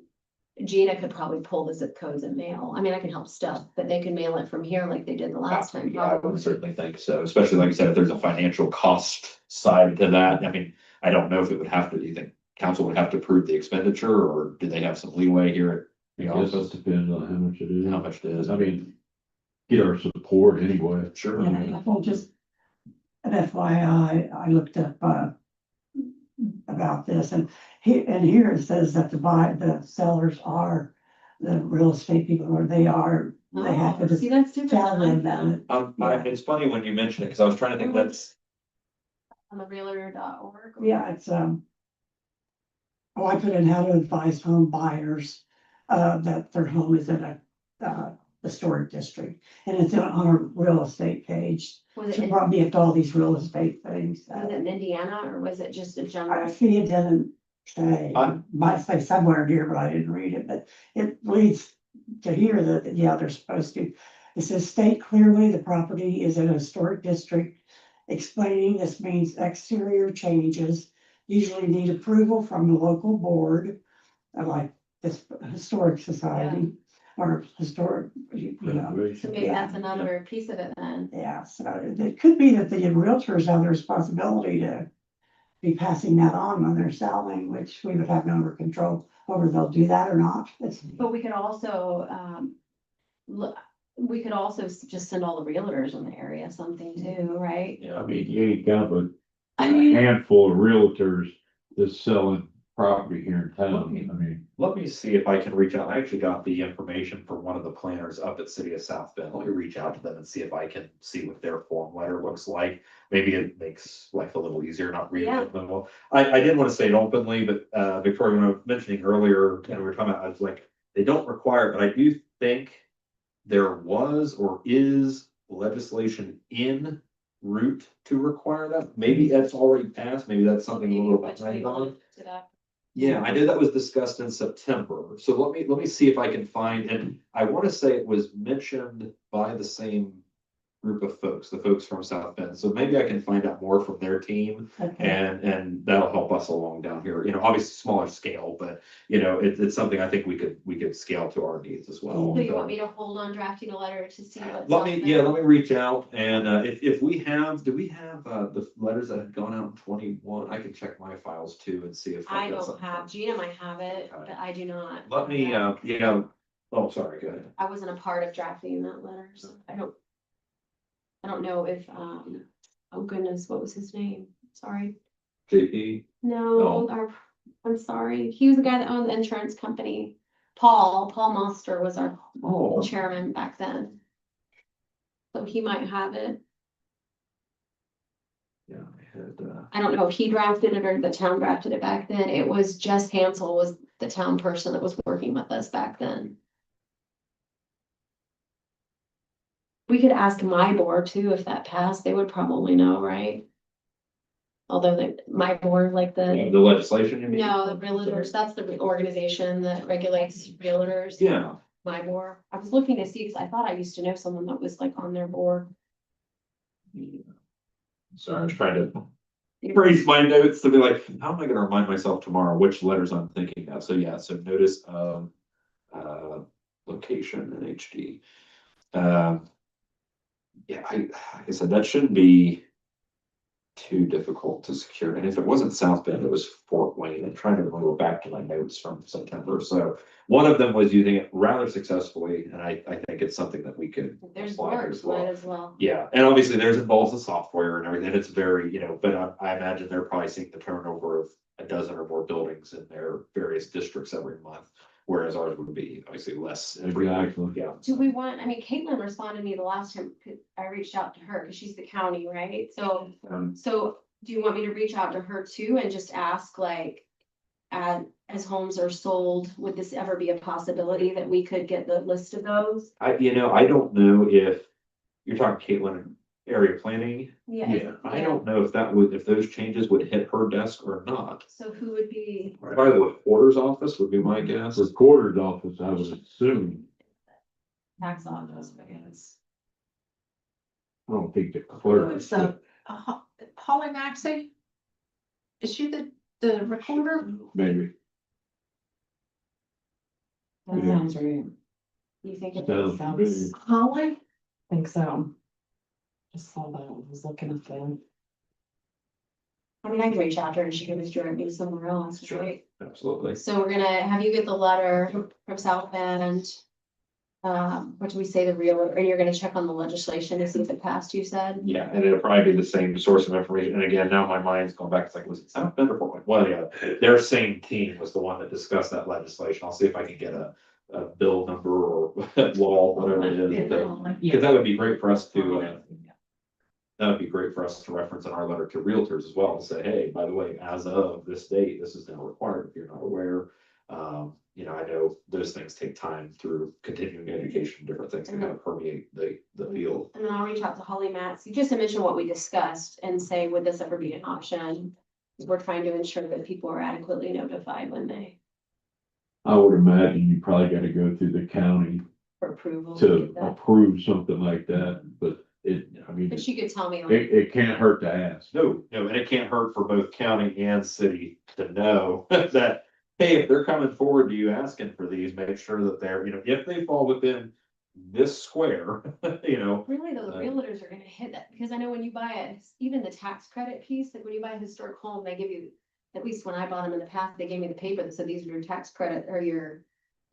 Gina could probably pull the zip codes and mail. I mean, I can help stuff, but they can mail it from here like they did the last time. yeah, I would probably. certainly think so, especially like I said, if there's a financial cost side to that, I mean, I don't know if it would have to, do you think council would have to approve the expenditure, or do they have some leeway here at the I guess it office? depends on how much it is. How much it is? I mean, get our support anyway. Sure. Yeah, well, just an FYI, I looked up, about this, and here it says that the sellers are the real estate people, or they have Oh, to see, that's different. tell them than that. It's funny when you mention it, because I was trying to think that's, On the realtor.org. Yeah, it's, I put in how to advise home buyers, that their home is in a historic district, and it's on a real estate page. Was it, She in- brought me up to all these real estate things. was it in Indiana or was it just a I general? see it doesn't say, I- might say somewhere here, but I didn't read it, but it leads to here that, yeah, they're supposed to. It says state clearly the property is in a historic district. Explaining this means exterior changes usually need approval from the local board, like this historic society or historic, So maybe that's another piece of it then. yeah, so it could be that the realtors have the responsibility to be passing that on when they're selling, which we would have no control over. They'll do that or not. It's, But we could also, we could also just send all the realtors in the area something too, right? I mean, you ain't got but a I mean, handful of realtors that's selling property here in town. I mean, let me see if I can reach out. I actually got the information from one of the planners up at City of South Bend. Let me reach out to them and see if I can see what their form letter looks like. Maybe it makes life a little easier, not reading Yeah. it. Well, I didn't want to say it openly, but Victoria, when I was mentioning earlier, we were talking about, I was like, they don't require it, but I do think there was or is legislation in route to require that. Maybe that's already passed. Maybe that's something a little bit behind on. Yeah, I know that was discussed in September, so let me see if I can find, and I want to say it was mentioned by the same group of folks, the folks from South Bend. So maybe I can find out more from their team Okay, and that'll help us along down here, obviously smaller scale, but it's something I think we could scale to our needs as well. So you want me to hold on drafting a letter to see what's Let out me, there? let me reach out and, if we have, do we have, the letters that have gone out in 21? I can check my files too and see if. I I've got don't something. have, Gina might have it, Okay. but I do not. Let me, oh, sorry, go ahead. I wasn't a part of drafting that letter, so I don't know if, oh goodness, what was his name? Sorry. JP, No, I'm sorry. He was the guy that owned the insurance company. Paul Monster was our oh, chairman back then. So he might have it. yeah, I had, I don't know if he drafted it or the town drafted it back then. It was Jess Hansel was the town person that was working with us back then. We could ask my board too, if that passed, they would probably know, right? Although my board, like the, the legislation, you mean? no, the realtors, that's the organization that regulates realtors. Yeah. My board, I was looking to see, because I thought I used to know someone that was like on their board. Sorry, I was trying to freeze my notes to be like, how am I gonna remind myself tomorrow which letters I'm thinking of? So yeah, so notice of location in HD. Yeah, like I said, that shouldn't be too difficult to secure. And if it wasn't South Bend, it was Fort Wayne. I'm trying to go back to my notes from September. So one of them was using it rather successfully, and I think it's something that we could. There's apply here work as to well. it as well. Yeah, and obviously there's involves the software and everything. It's very, but I imagine they're probably seeing the turnover of a dozen or more buildings in their various districts every month. Whereas ours would be obviously less. Exactly. Yeah. Do we want, I mean, Caitlin responded to me the last time I reached out to her, because she's the county, right? So do you want me to reach out to her too and just ask like, as homes are sold, would this ever be a possibility that we could get the list of those? I don't know if you're talking Caitlin area planning. Yeah. I don't know if those changes would hit her desk or not. So who would be, Probably the recorder's office would be my guess. Recorder's office, I would assume. tax office, I guess. I don't think the Who clerk. is Holly Maxey? Is she the recorder? Maybe. That Yeah. sounds right. You think it Sounds familiar. sounds, Holly? Think so. Just saw that, I was looking at them. I mean, I can reach out to her and she can just direct me somewhere else, Sure. right? Absolutely. So we're gonna have you get the letter from South Bend. What do we say, the real, and you're gonna check on the legislation to see if it passed, you said? Yeah, and it'll probably be the same source of information. And again, now my mind's going back. It's like, was it South Bend or Fort Wayne? Well, yeah, their same team was the one that discussed that legislation. I'll see if I can get a bill number or law, whatever it is. Because that would be great for us to, that would be great for us to reference in our letter to realtors as well, to say, hey, by the way, as of this date, this is now required if you're not aware. I know those things take time through continuing education, different things that kind of permeate the field. And then I'll reach out to Holly Matz, just to mention what we discussed and say, would this ever be an option? We're trying to ensure that people are adequately notified when they, I would imagine you probably gotta go through the county for approval. to get that. approve something like that, but But she could tell me, like, it can't hurt to ask. No, and it can't hurt for both county and city to know that, hey, if they're coming forward to you asking for these, make sure that they're, if they fall within this square, really though, the Uh, realtors are gonna hit that, because I know when you buy it, even the tax credit piece, like when you buy a historic home, they give you, at least when I bought them in the past, they gave me the paper that said these are your tax credit or your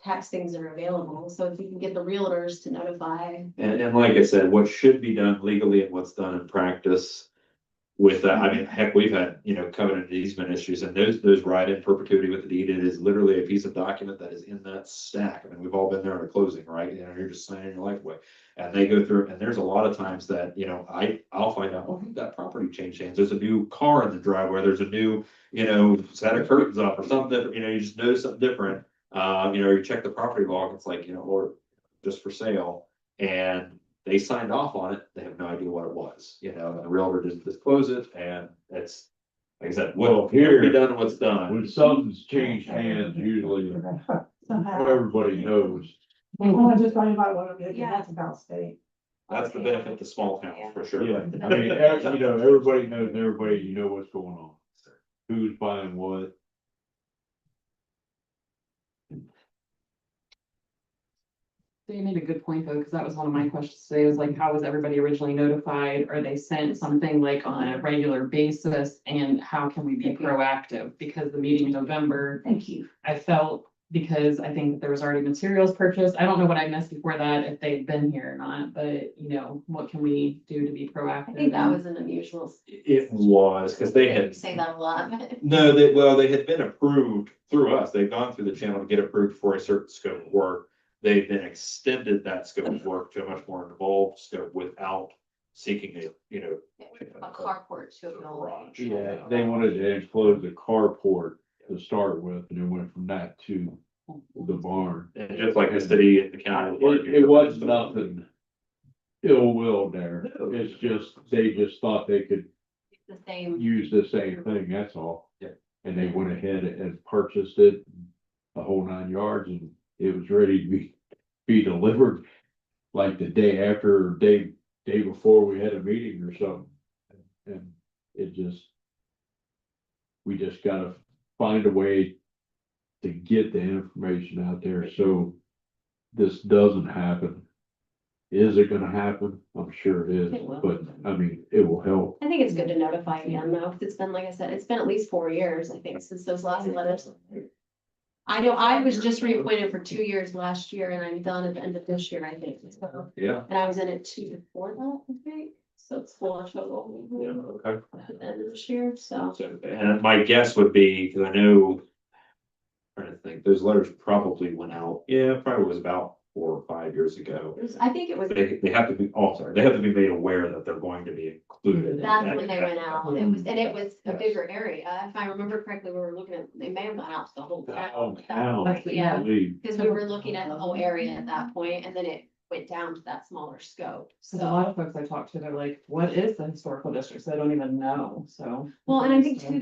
tax things that are available. So if you can get the realtors to notify. and like I said, what should be done legally and what's done in practice with that, I mean, heck, we've had, covenant easement issues and those ride in perpetuity with the deed. It is literally a piece of document that is in that stack. I mean, we've all been there in a closing, right? You're just signing your life away. And they go through, and there's a lot of times that, I'll find out, oh, that property changed hands. There's a new car in the driveway. There's a new, set of curtains up or something, you just notice something different. You check the property log, it's like, or just for sale. And they signed off on it, they have no idea what it was, and the realtor didn't disclose it, and it's, like I said, Well, what here be here- done and what's done. When something's changed hands, usually Somehow. everybody knows. I was just talking about one of the, Yeah. that's about state. That's the benefit to small towns, for sure. Yeah, I mean, everybody knows everybody, you know what's going on. Who's buying what. So you made a good point though, because that was one of my questions today, was like, how was everybody originally notified? Are they sent something like on a regular basis? And how can we be proactive? Because the meeting in November, Thank you. I felt, because I think there was already materials purchased. I don't know what I missed before that, if they've been here or not, but you know, what can we do to be proactive? I think that was an unusual. It was, because they You had, say that a lot. no, they had been approved through us. They've gone through the channel to get approved for a certain scope of work. They've been extended that scope of work to a much more involved scope without seeking a, A carport to a building. garage. Yeah, they wanted to enclose the carport to start with, and it went from that to the barn. And just like the city and the county. It was nothing ill will there. It's just, they just thought they could The same. use the same thing, that's all. Yeah. And they went ahead and purchased it, the whole 9 yards, and it was ready to be delivered. Like the day after, or day before we had a meeting or something. And it just. We just gotta find a way to get the information out there, so this doesn't happen. Is it gonna happen? I'm sure it is, It will. but I mean, it will help. I think it's good to notify again though, because it's been, like I said, it's been at least 4 years, I think, since those last letters. I know I was just reappointed for 2 years last year and I'm done at the end of this year, I think. So, Yeah, and I was in it 2 before that, I think. So it's 4 total. yeah, okay. At the end of this year, so. So, and my guess would be, because I know. Trying to think, those letters probably went out, probably was about 4 or 5 years ago. I think it was, They have to be, they have to be made aware that they're going to be included. in that's that. when they went out. It was a bigger area. If I remember correctly, we were looking at, they may have gone out to the whole Oh, town. cow. That's what- Yeah. Believe. Because we were looking at the whole area at that point, and then it went down to that smaller scope, Cause a lot so. of folks I talk to, they're like, what is the historical district? So they don't even know, so. Well, and I think too,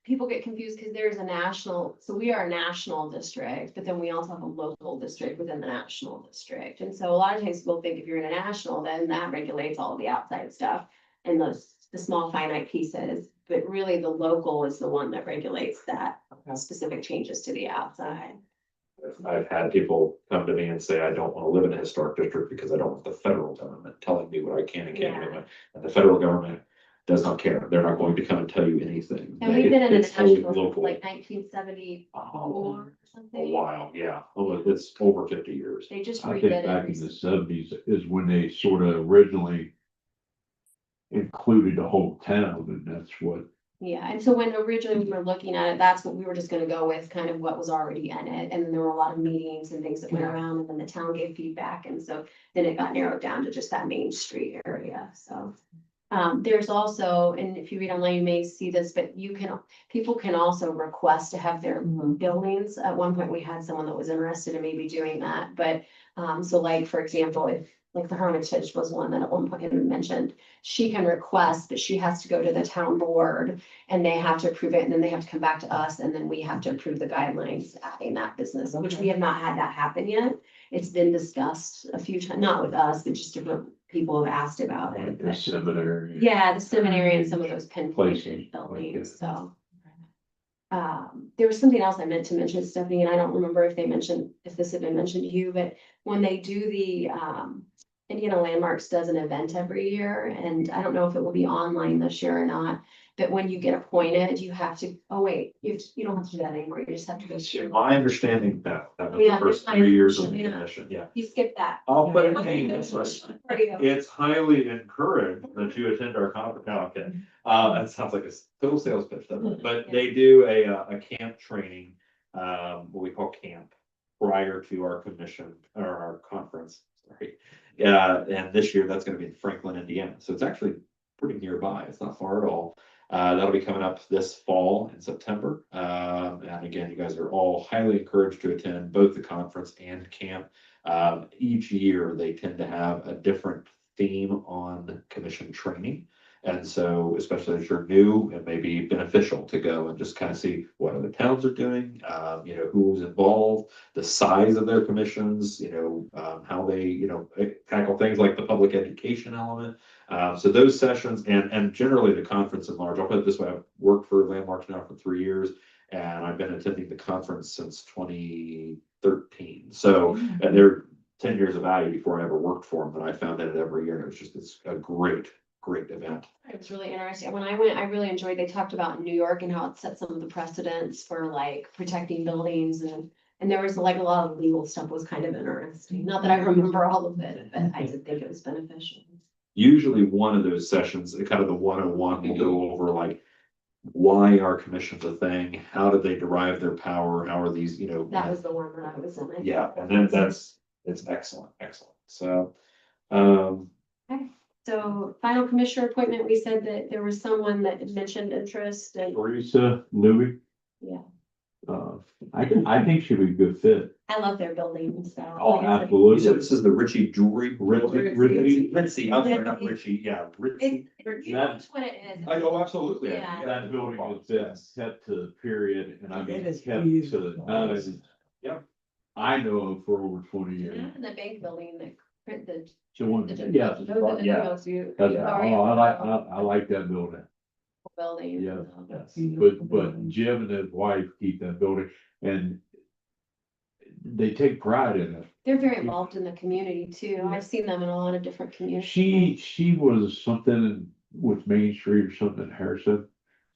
people get confused because there's a national, so we are a national district, but then we also have a local district within the national district. And so a lot of times people think if you're in a national, then that regulates all of the outside stuff and the small finite pieces. But really the local is the one that regulates that Okay. specific changes to the outside. I've had people come to me and say, I don't want to live in a historic district because I don't want the federal government telling me what I can and can't do. And the federal government does not care. They're not going to come and tell you anything. And we've been in a It's wholly national since local. like 1974 or A something. while, yeah. It's over 50 years. They just I redid think it. back in the recently. '70s is when they sort of originally included the whole town, and that's what. Yeah, and so when originally we were looking at it, that's what we were just gonna go with, kind of what was already in it, and then there were a lot of meetings and things that went Yeah. around, and then the town gave feedback, and so then it got narrowed down to just that Main Street area, so. There's also, and if you read online, you may see this, but people can also request to have their Mhm. buildings. At one point, we had someone that was interested in maybe doing that, but, so like, for example, if, like the Hermitage was one that at one point had been mentioned, she can request, but she has to go to the town board and they have to approve it, and then they have to come back to us, and then we have to approve the guidelines adding that business, which we have not had that happen yet. It's been discussed a few times, not with us, but just different people have asked about it. The seminary. Yeah, the seminary and some of those Places, pinpointed like buildings, it. so. There was something else I meant to mention, Stephanie, and I don't remember if this had been mentioned to you, but when they do the, Indiana Landmarks does an event every year, and I don't know if it will be online this year or not. But when you get appointed, you have to, oh wait, you don't have to do that anymore, you just have to go through. My understanding that was Yeah, the first my 3 years of the understanding, commission, yeah. You skip that. I'll put it Okay. in this list. There you go. It's highly encouraged that you attend our conference. No, okay. That sounds like a total sales pitch, doesn't it? But they do a camp training, what we call camp, prior to our commission or our conference, sorry. And this year that's gonna be in Franklin, Indiana. So it's actually pretty nearby. It's not far at all. That'll be coming up this fall in September. And again, you guys are all highly encouraged to attend both the conference and camp. Each year they tend to have a different theme on commission training. And so, especially as you're new, it may be beneficial to go and just kind of see what other towns are doing, who's involved, the size of their commissions, how they, tackle things like the public education element. So those sessions and generally the conference at large, I'll put it this way, I've worked for Landmarks now for 3 years. And I've been attending the conference since 2013. So, and they're 10 years of value before I ever worked for them, but I found that every year. It's a great event. It was really interesting. When I went, I really enjoyed, they talked about New York and how it set some of the precedents for like protecting buildings and there was like a lot of legal stuff was kind of interesting. Not that I remember all of it, but I did think it was beneficial. Usually one of those sessions, kind of the 101 will go over like, why are commissions a thing? How did they derive their power? How are these, That was the one that I was in. yeah, and then it's excellent. So, So final commissioner appointment, we said that there was someone that had mentioned interest and Teresa Louis. Yeah. I think she'd be a good fit. I love their building, so. Oh, like I said, absolutely. this is the Ritchie Jewelry. Ritchie. Ritchie, I'm sorry, not Ritchie, yeah, Ritchie. You know which one it is. Oh, absolutely. Yeah. That building has been kept to the period and I mean, It is kept to the nines. Yep. I know him for over 20 years. And the bank building, the. So one, the- yeah. those are the Yeah. most you- That's, sorry, I like that building. Building. Yeah. so. But Jim and his wife keep that building and they take pride in it. They're very involved in the community too. I've seen them in a lot of different communities. She was something with Main Street or something in Harrison.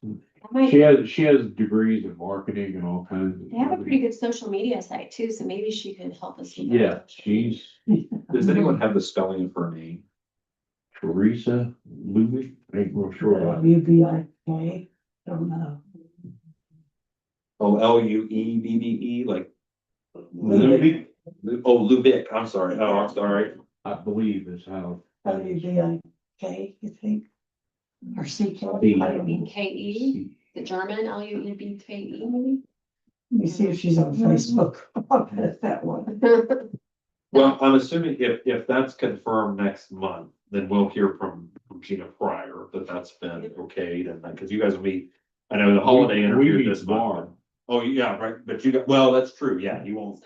That might- She has degrees in marketing and all kinds of. They have a pretty good social media site too, so maybe she could help us. with that. Yeah, she's Does anyone have the spelling of her name? Teresa Louis, ain't real sure about. WBIK, don't know. Oh, Luebbe, like, Louis, oh, Lubick, I'm sorry, I'm sorry. I believe is how. WBIK, you think? Or CK? Luebke, the German, Luebke, maybe? Let me see if she's on Facebook. I'll bet that one. Well, I'm assuming if that's confirmed next month, then we'll hear from Gina Pryor that that's been okayed and because you guys will meet. I know the holiday We interview meet this month. tomorrow. Oh, yeah, right, but well, that's true, yeah, we won't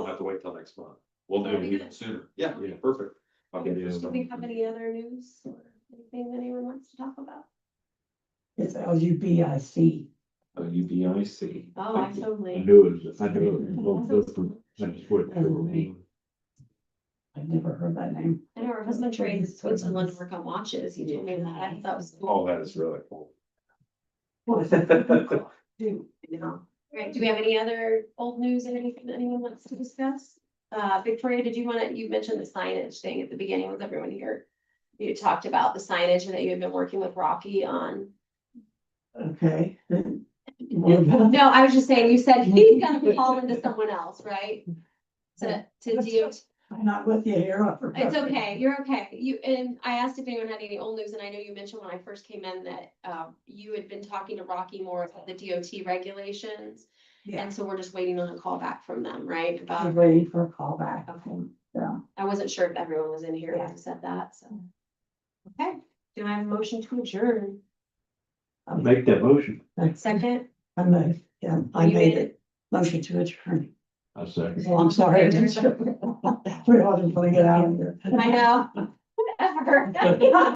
have to wait till next month. We'll do it even sooner. Yeah, perfect. I'll get you. Do we have any other news or anything that anyone wants to talk about? It's LUBIC. UBIC. Oh, I I totally. knew it was a little different. I just went through. I've never heard that name. I know her husband trades in Switzerland to work on watches. He told me that. I thought that was cool. Oh, that is really cool. Right, do we have any other old news or anything that anyone wants to discuss? Victoria, did you you mentioned the signage thing at the beginning. Was everyone here? You talked about the signage and that you had been working with Rocky on. Okay. No, I was just saying, you said he's gonna call into someone else, right? To do. I'm not with you here. It's okay, you're okay. And I asked if anyone had any old news, and I know you mentioned when I first came in that, you had been talking to Rocky more about the DOT regulations. Yeah, And so we're just waiting on a call back from them, right? I'm About, waiting for a call back. okay. Yeah. I wasn't sure if everyone was in here when I said that, so. Okay, do I have a motion to adjourn? Make that motion. Second? I made, yeah, I You made it. Motion to adjourn. I second. Well, I'm sorry. We ought to get out of here. I know. Whatever.